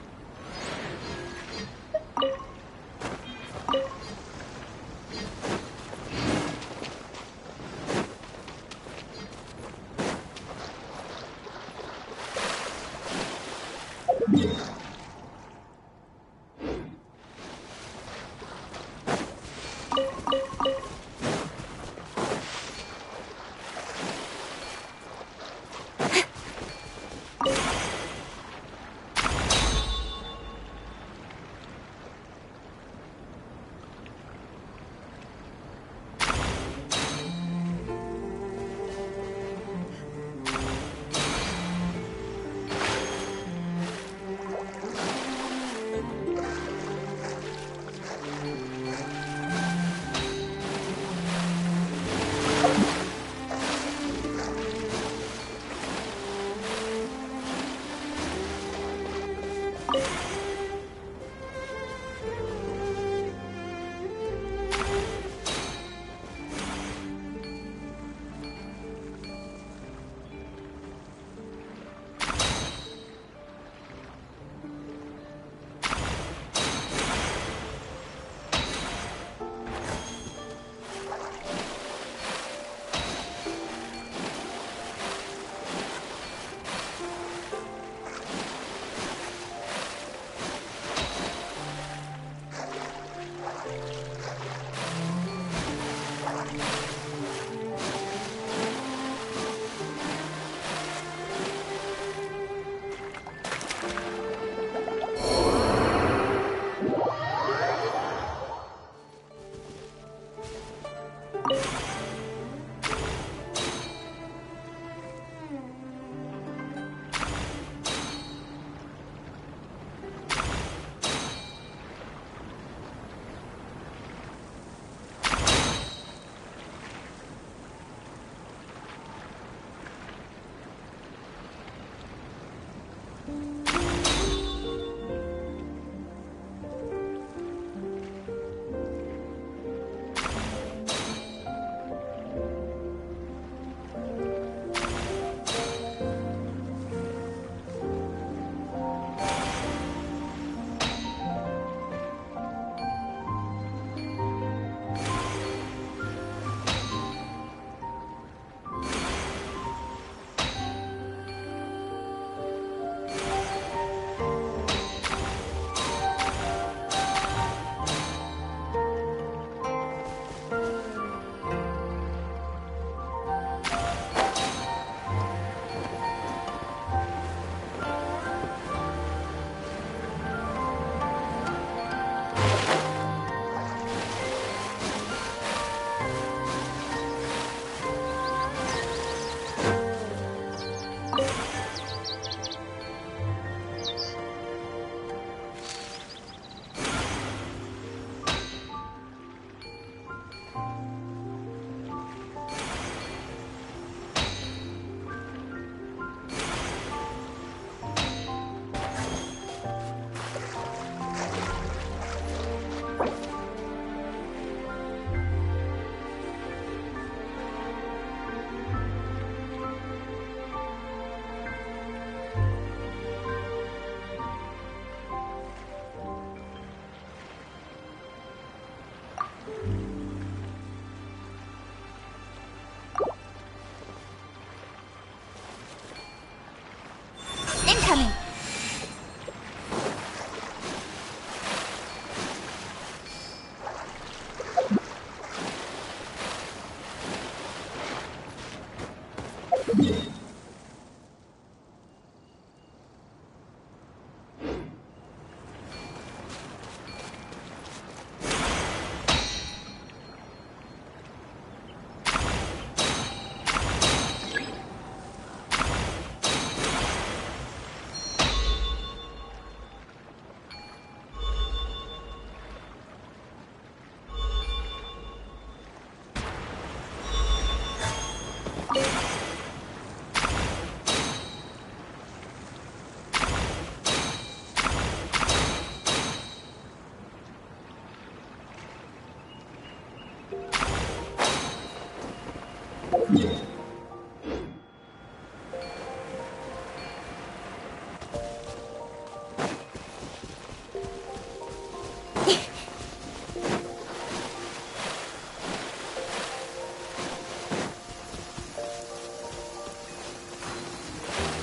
Incoming!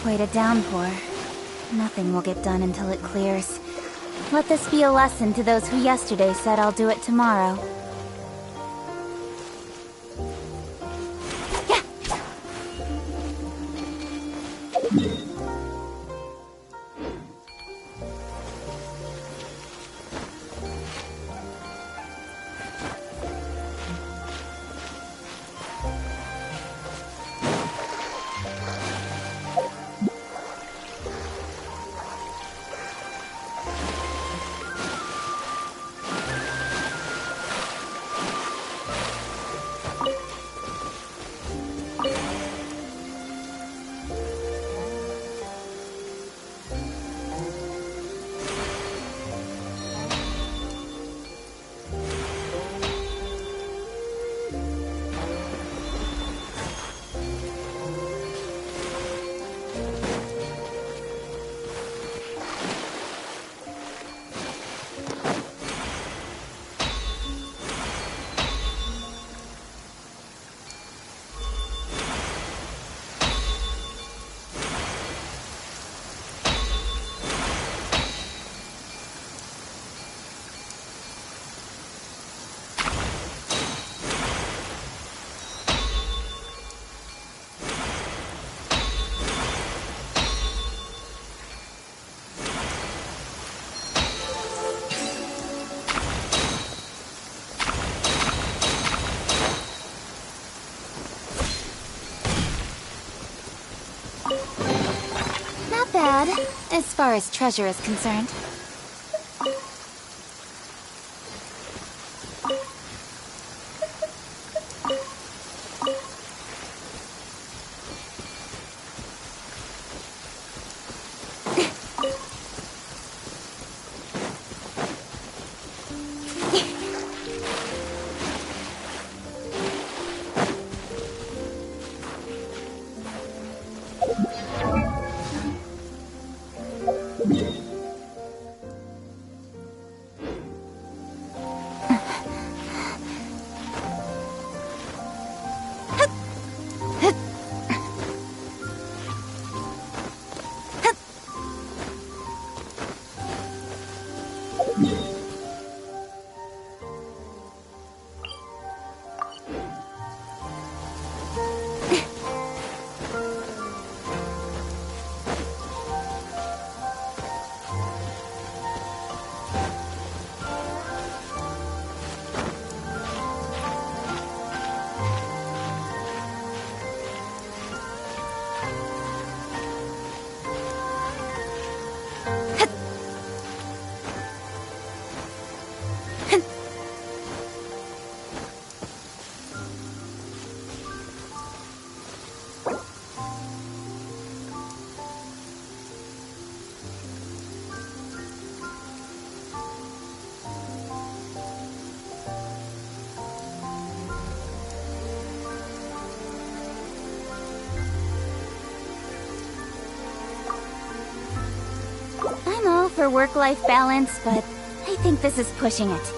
Wait a downpour. Nothing will get done until it clears. Let this be a lesson to those who yesterday said I'll do it tomorrow. Not bad, as far as treasure is concerned. I'm all for work-life balance, but I think this is pushing it.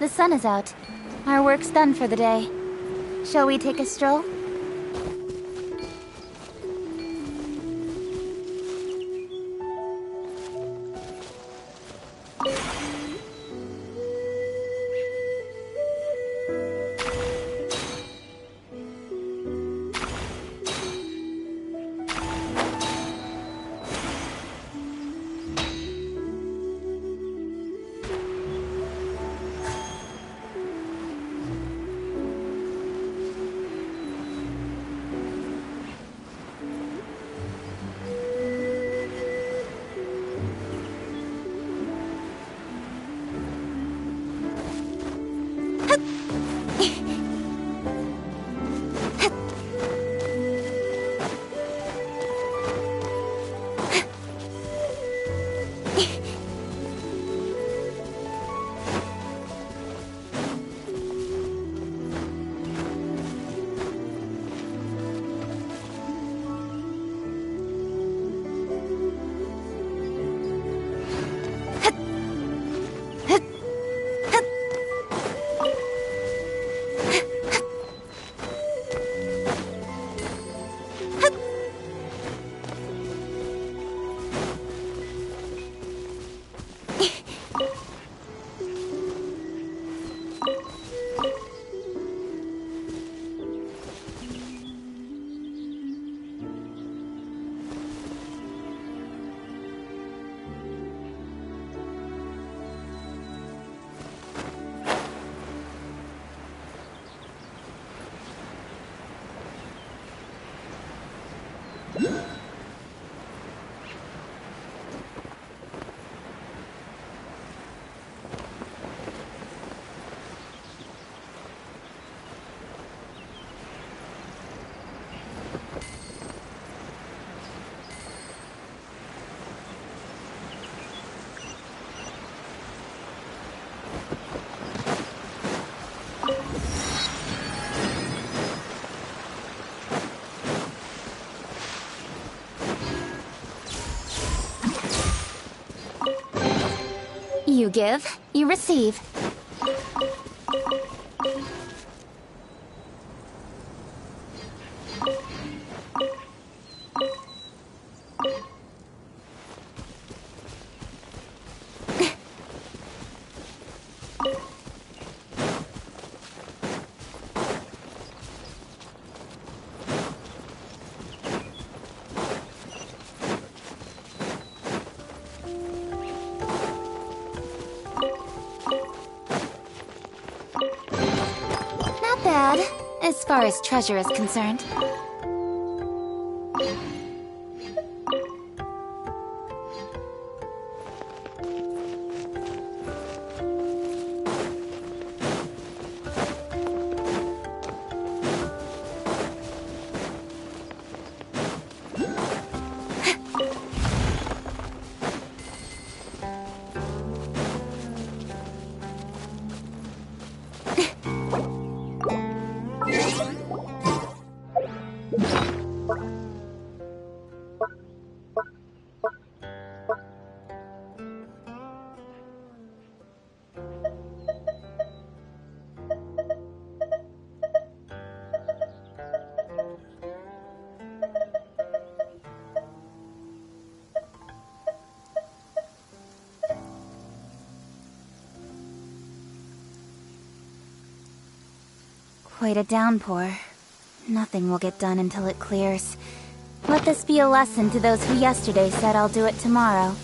the sun is out. Our work's done for the day. Shall we take a stroll? You give, you receive. As far as treasure is concerned. Quite a downpour. Nothing will get done until it clears. Let this be a lesson to those who yesterday said I'll do it tomorrow.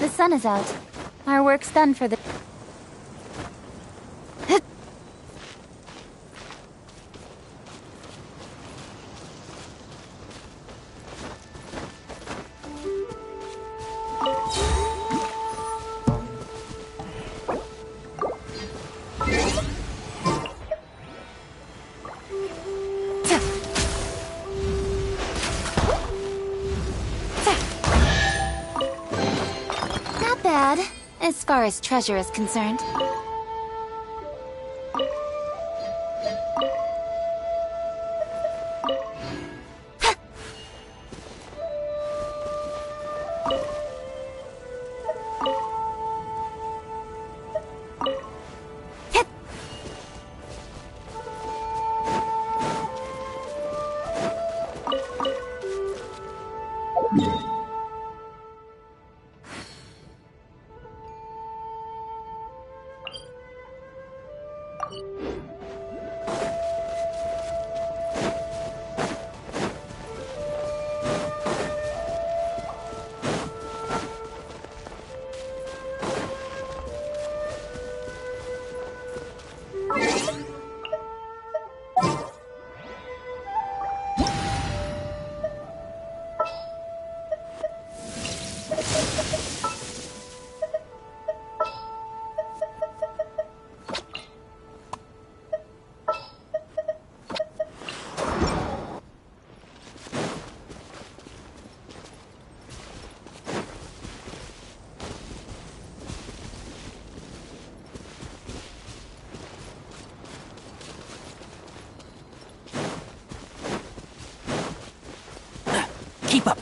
The sun is out. Our work's done for the... bad, as far as treasure is concerned. Keep up.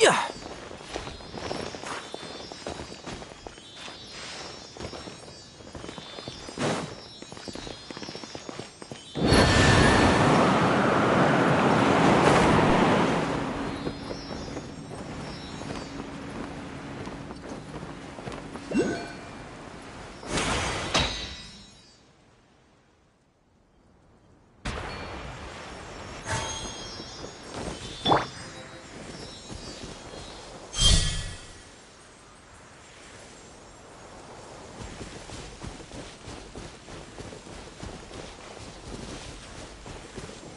Yeah.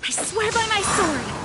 I swear by my sword!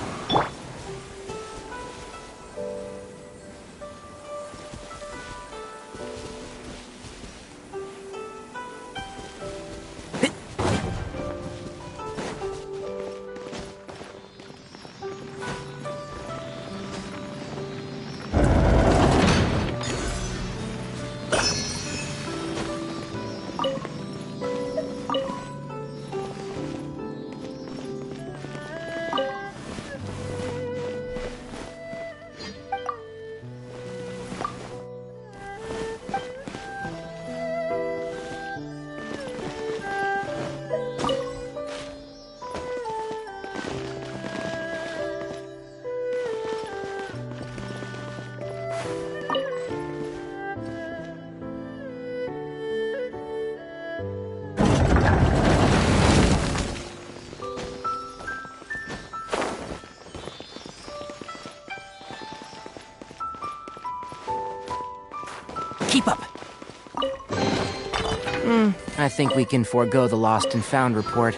Keep up. I think we can forego the lost and found report.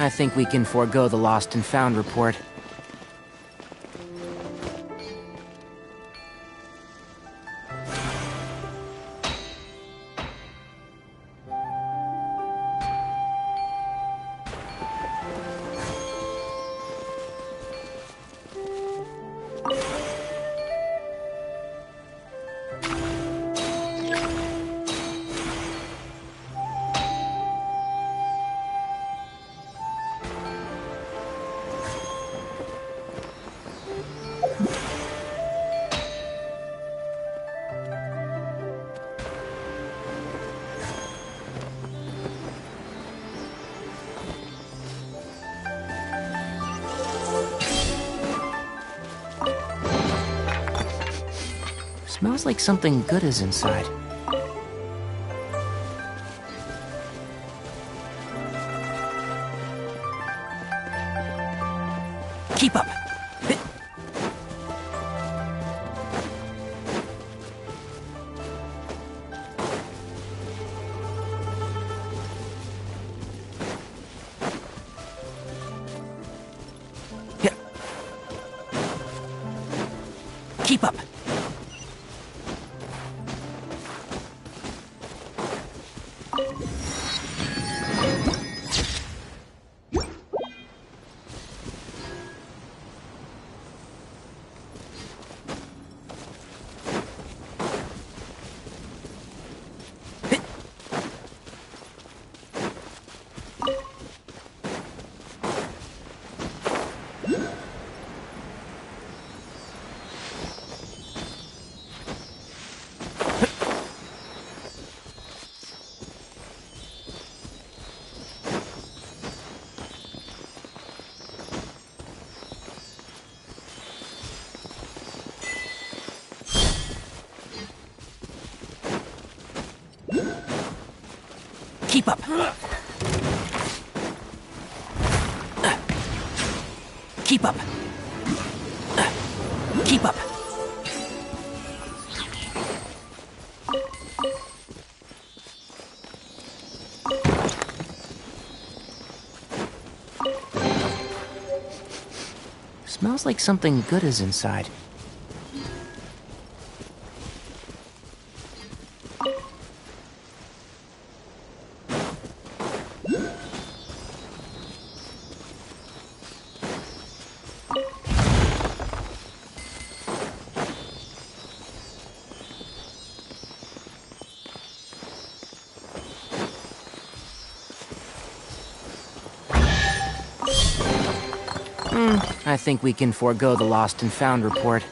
I think we can forego the lost and found report. Smells like something good is inside. Keep up! Keep up! Keep up. Keep up. Keep up. Smells like something good is inside. I think we can forego the lost and found report.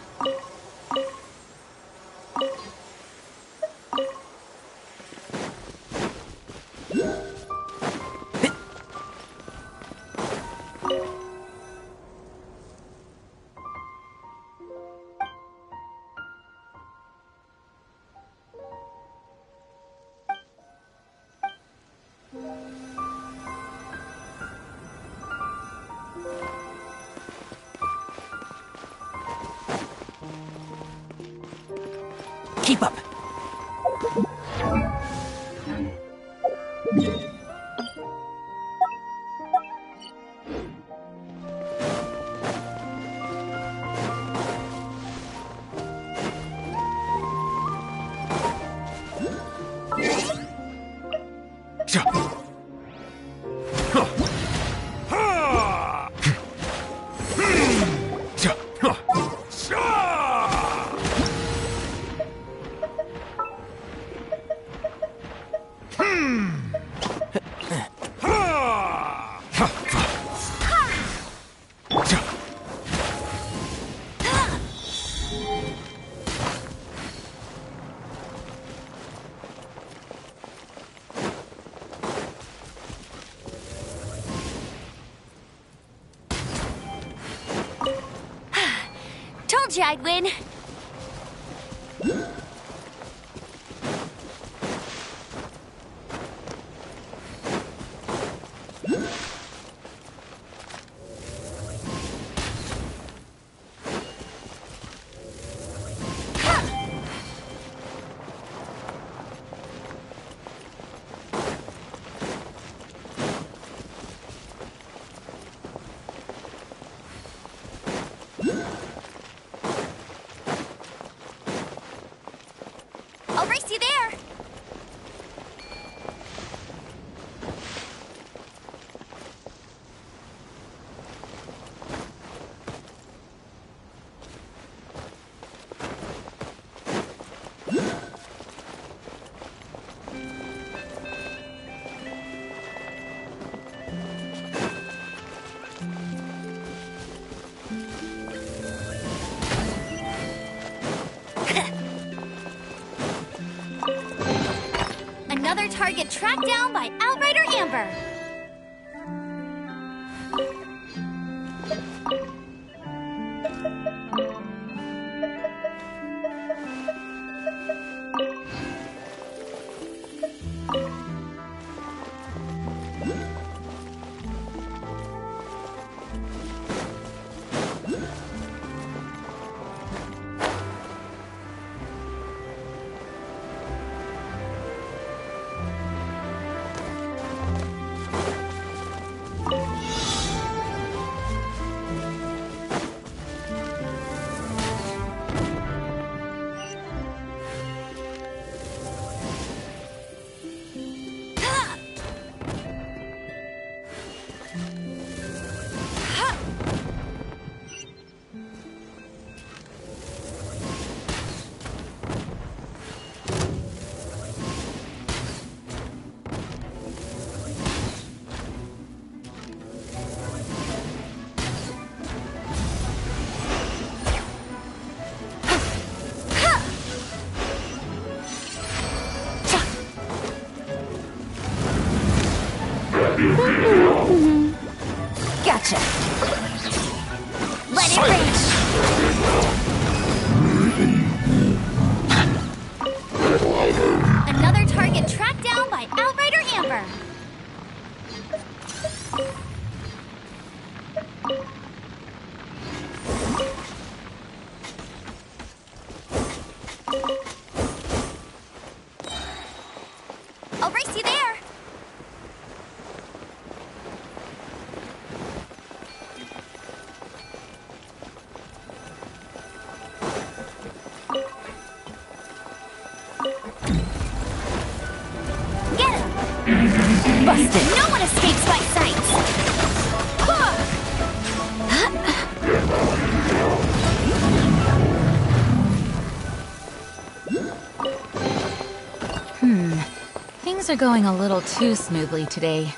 Keep up. Told you I'd win. target tracked down by Outrider Amber. Gotcha. Let it rage. Another target tracked down by Outrider Amber. I'll race you there. Busted. No one escapes my sight. Things are going a little too smoothly today.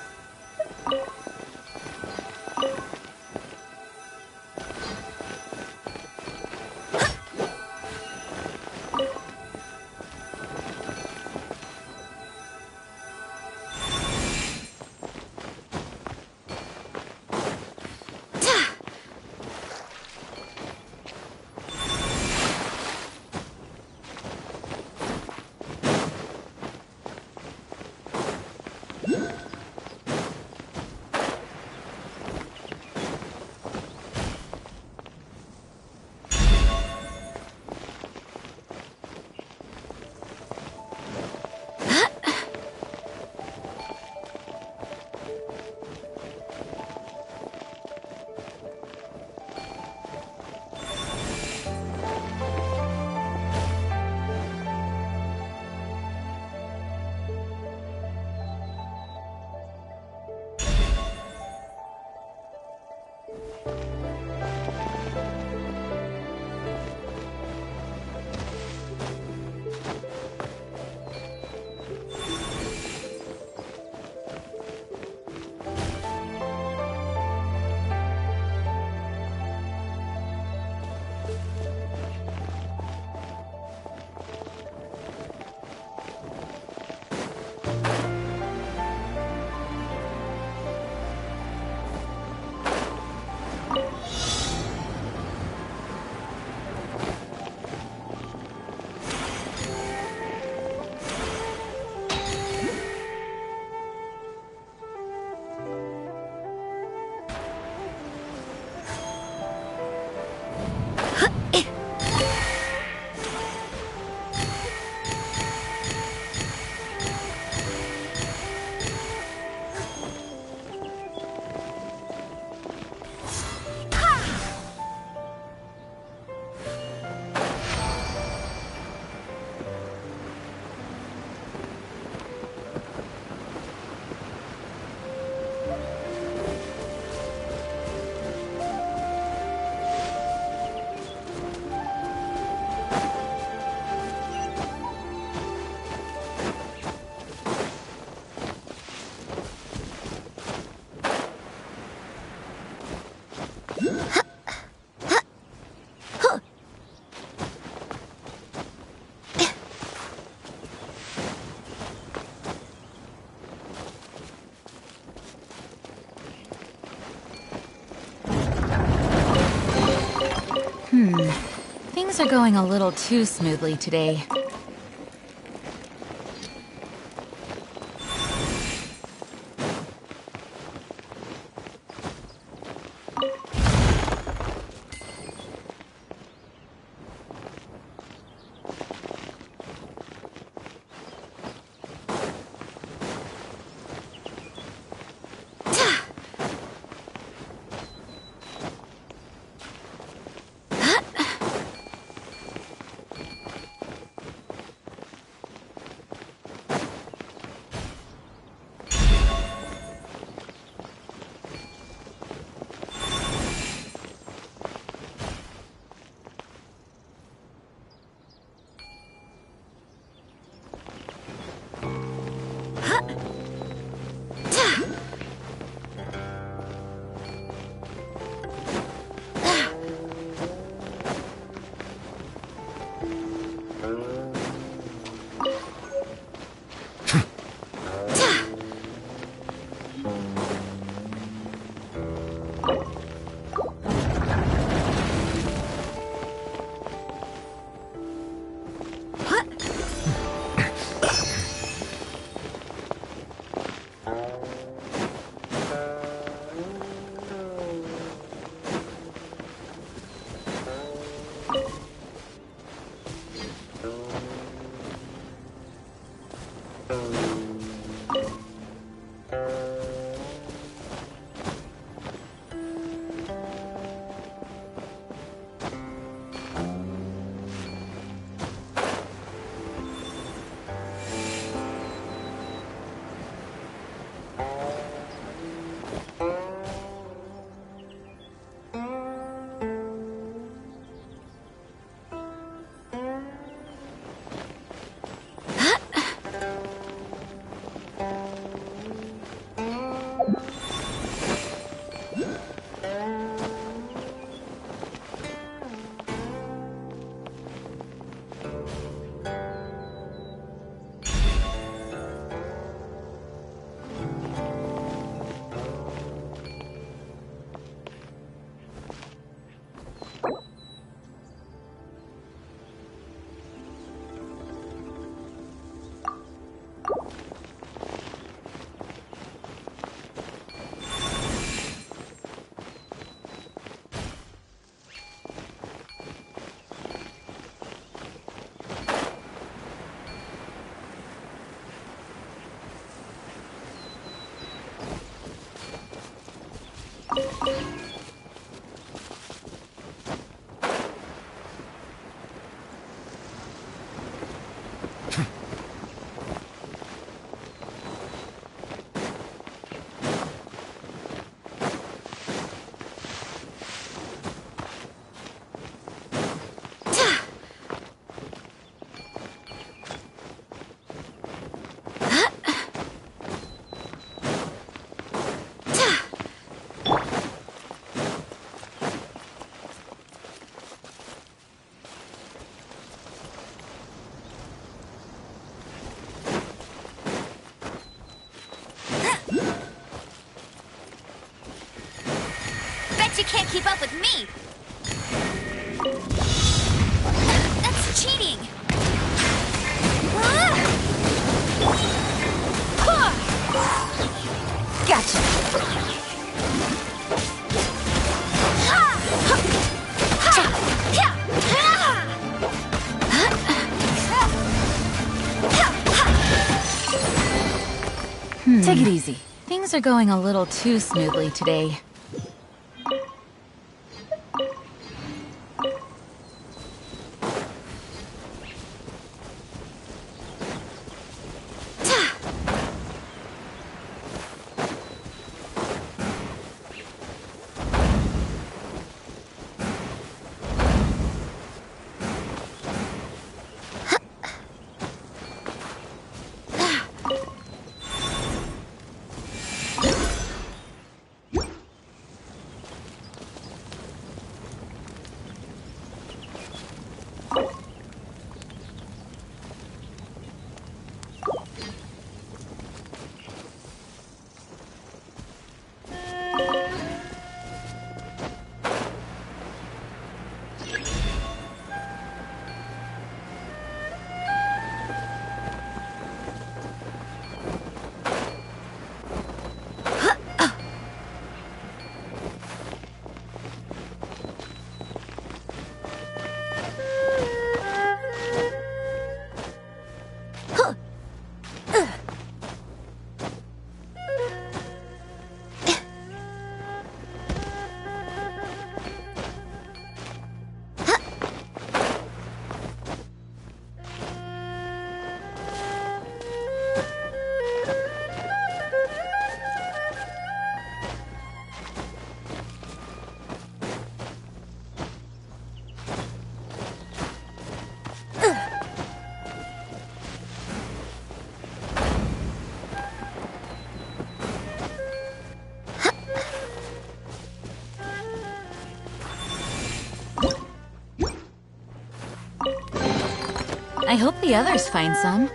Things are going a little too smoothly today. You can't keep up with me! That's cheating! Gotcha! Take it easy. Things are going a little too smoothly today. I hope the others find some.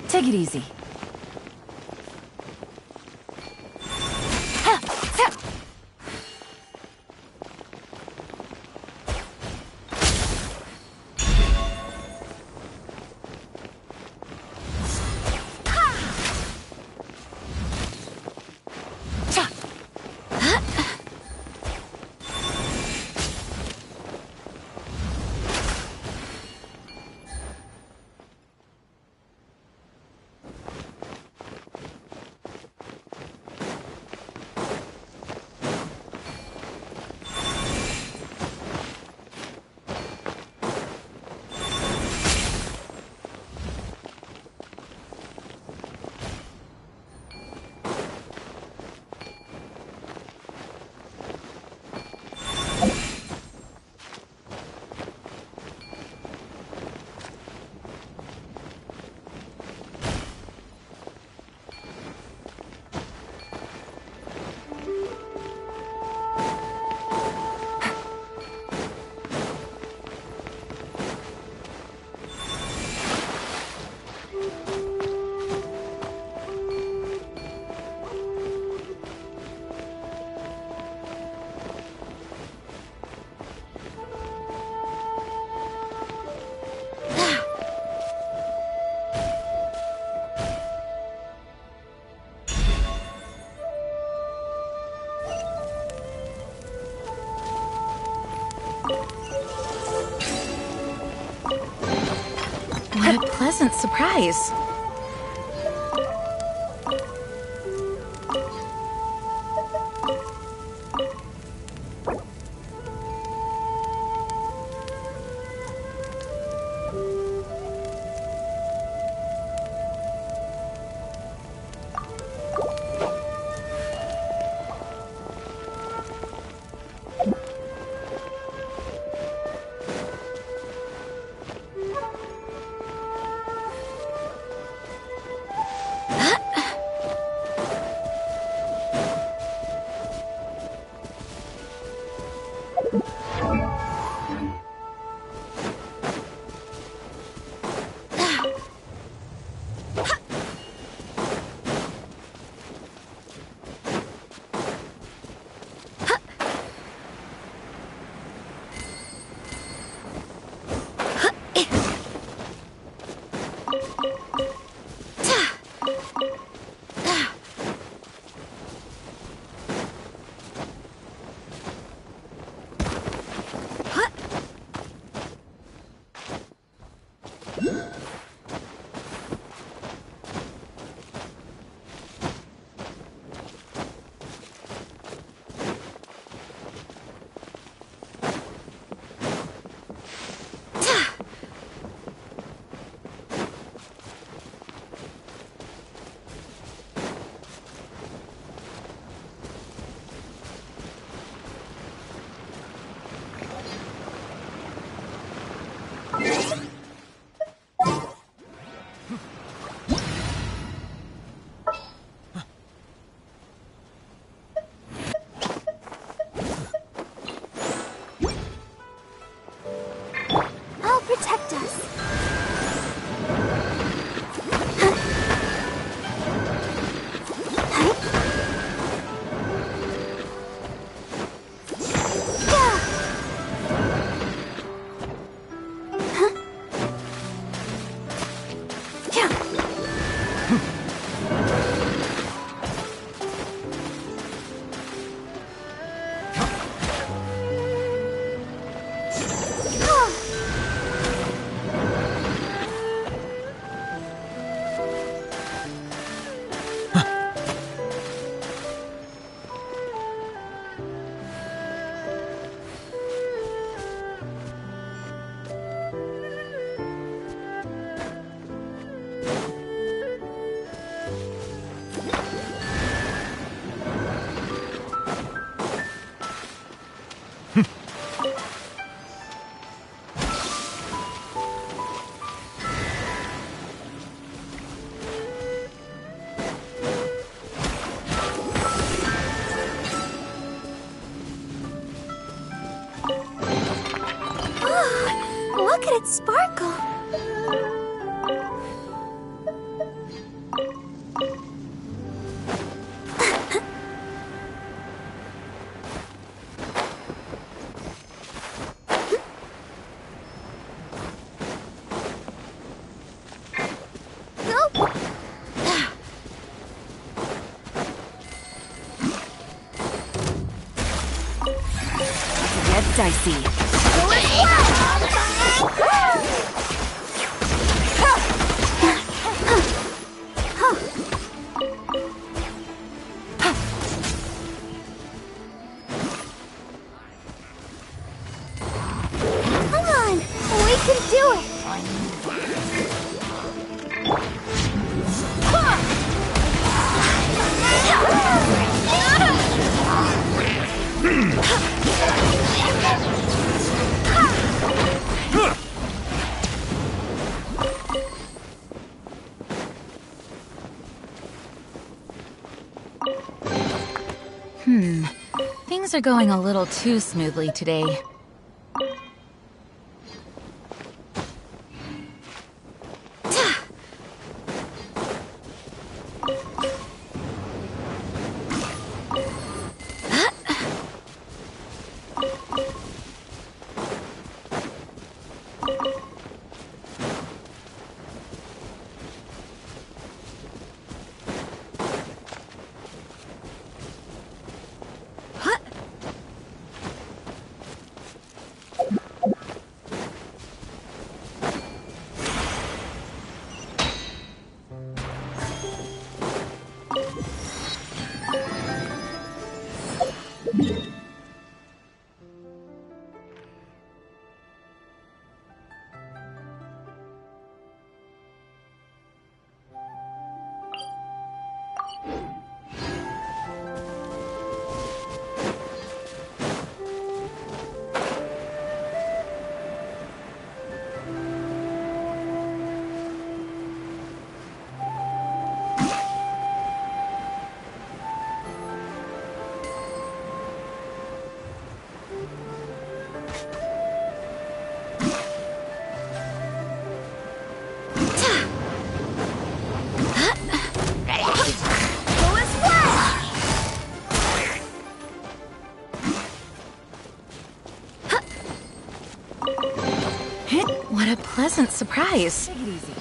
Take it easy. What a pleasant surprise. I'll protect us. Look at it sparkle. Get dicey. Come on, we can do it. Things are going a little too smoothly today. What a pleasant surprise. Take it easy.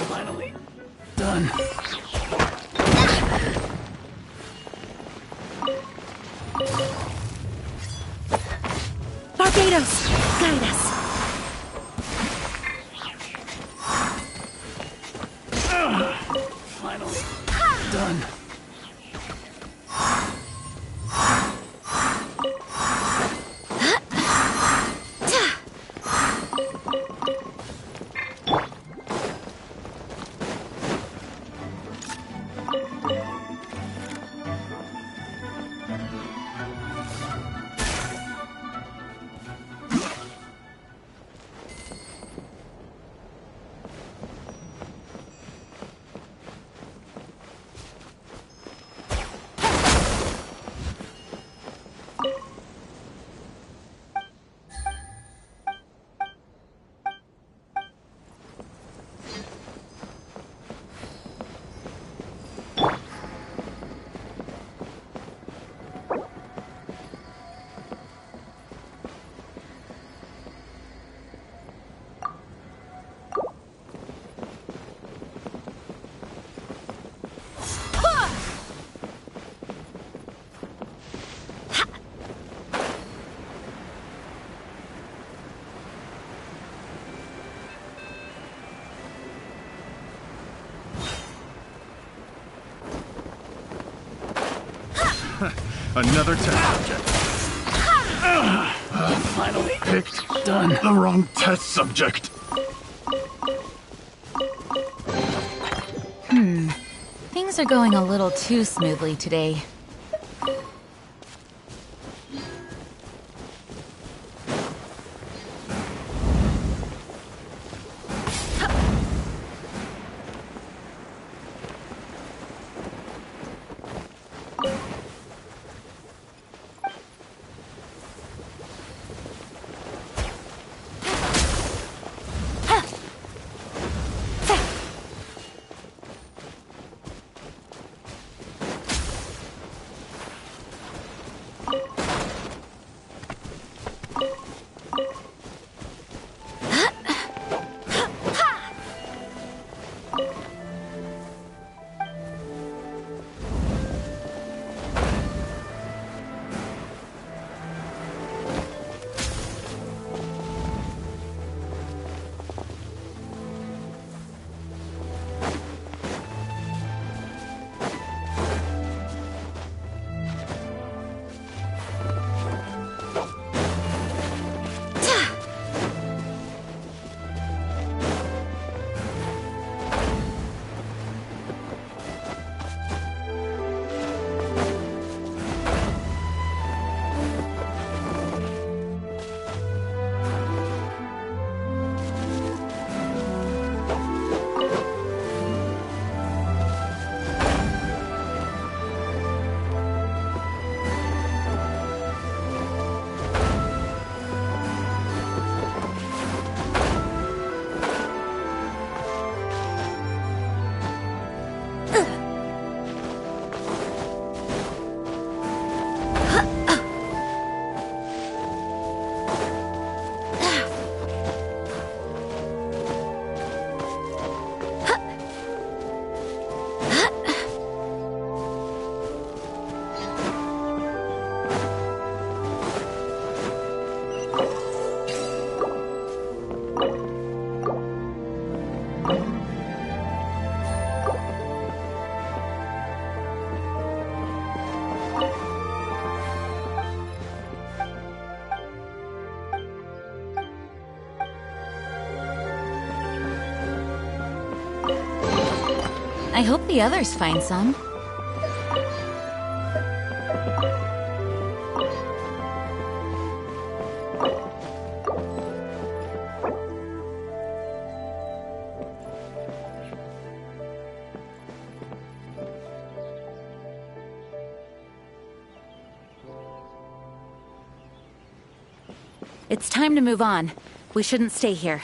Finally done. Barbados, guide us. Finally done. Another test subject. Finally Picked done. the wrong test subject. Things are going a little too smoothly today. I hope the others find some. It's time to move on. We shouldn't stay here.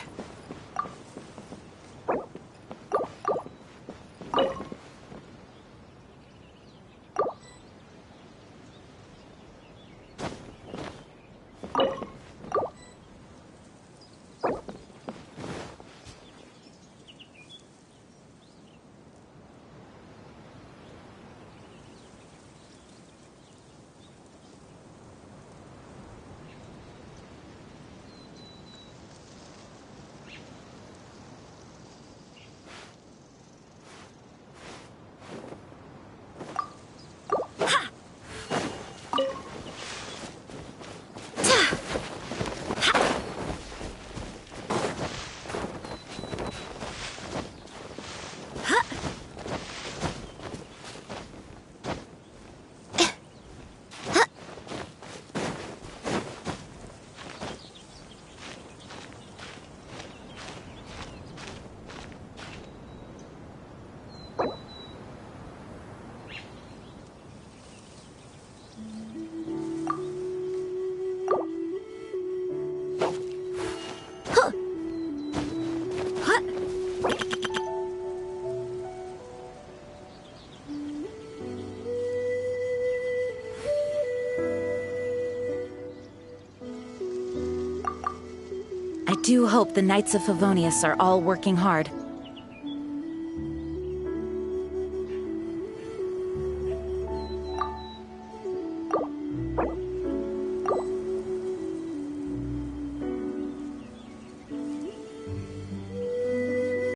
I do hope the Knights of Favonius are all working hard.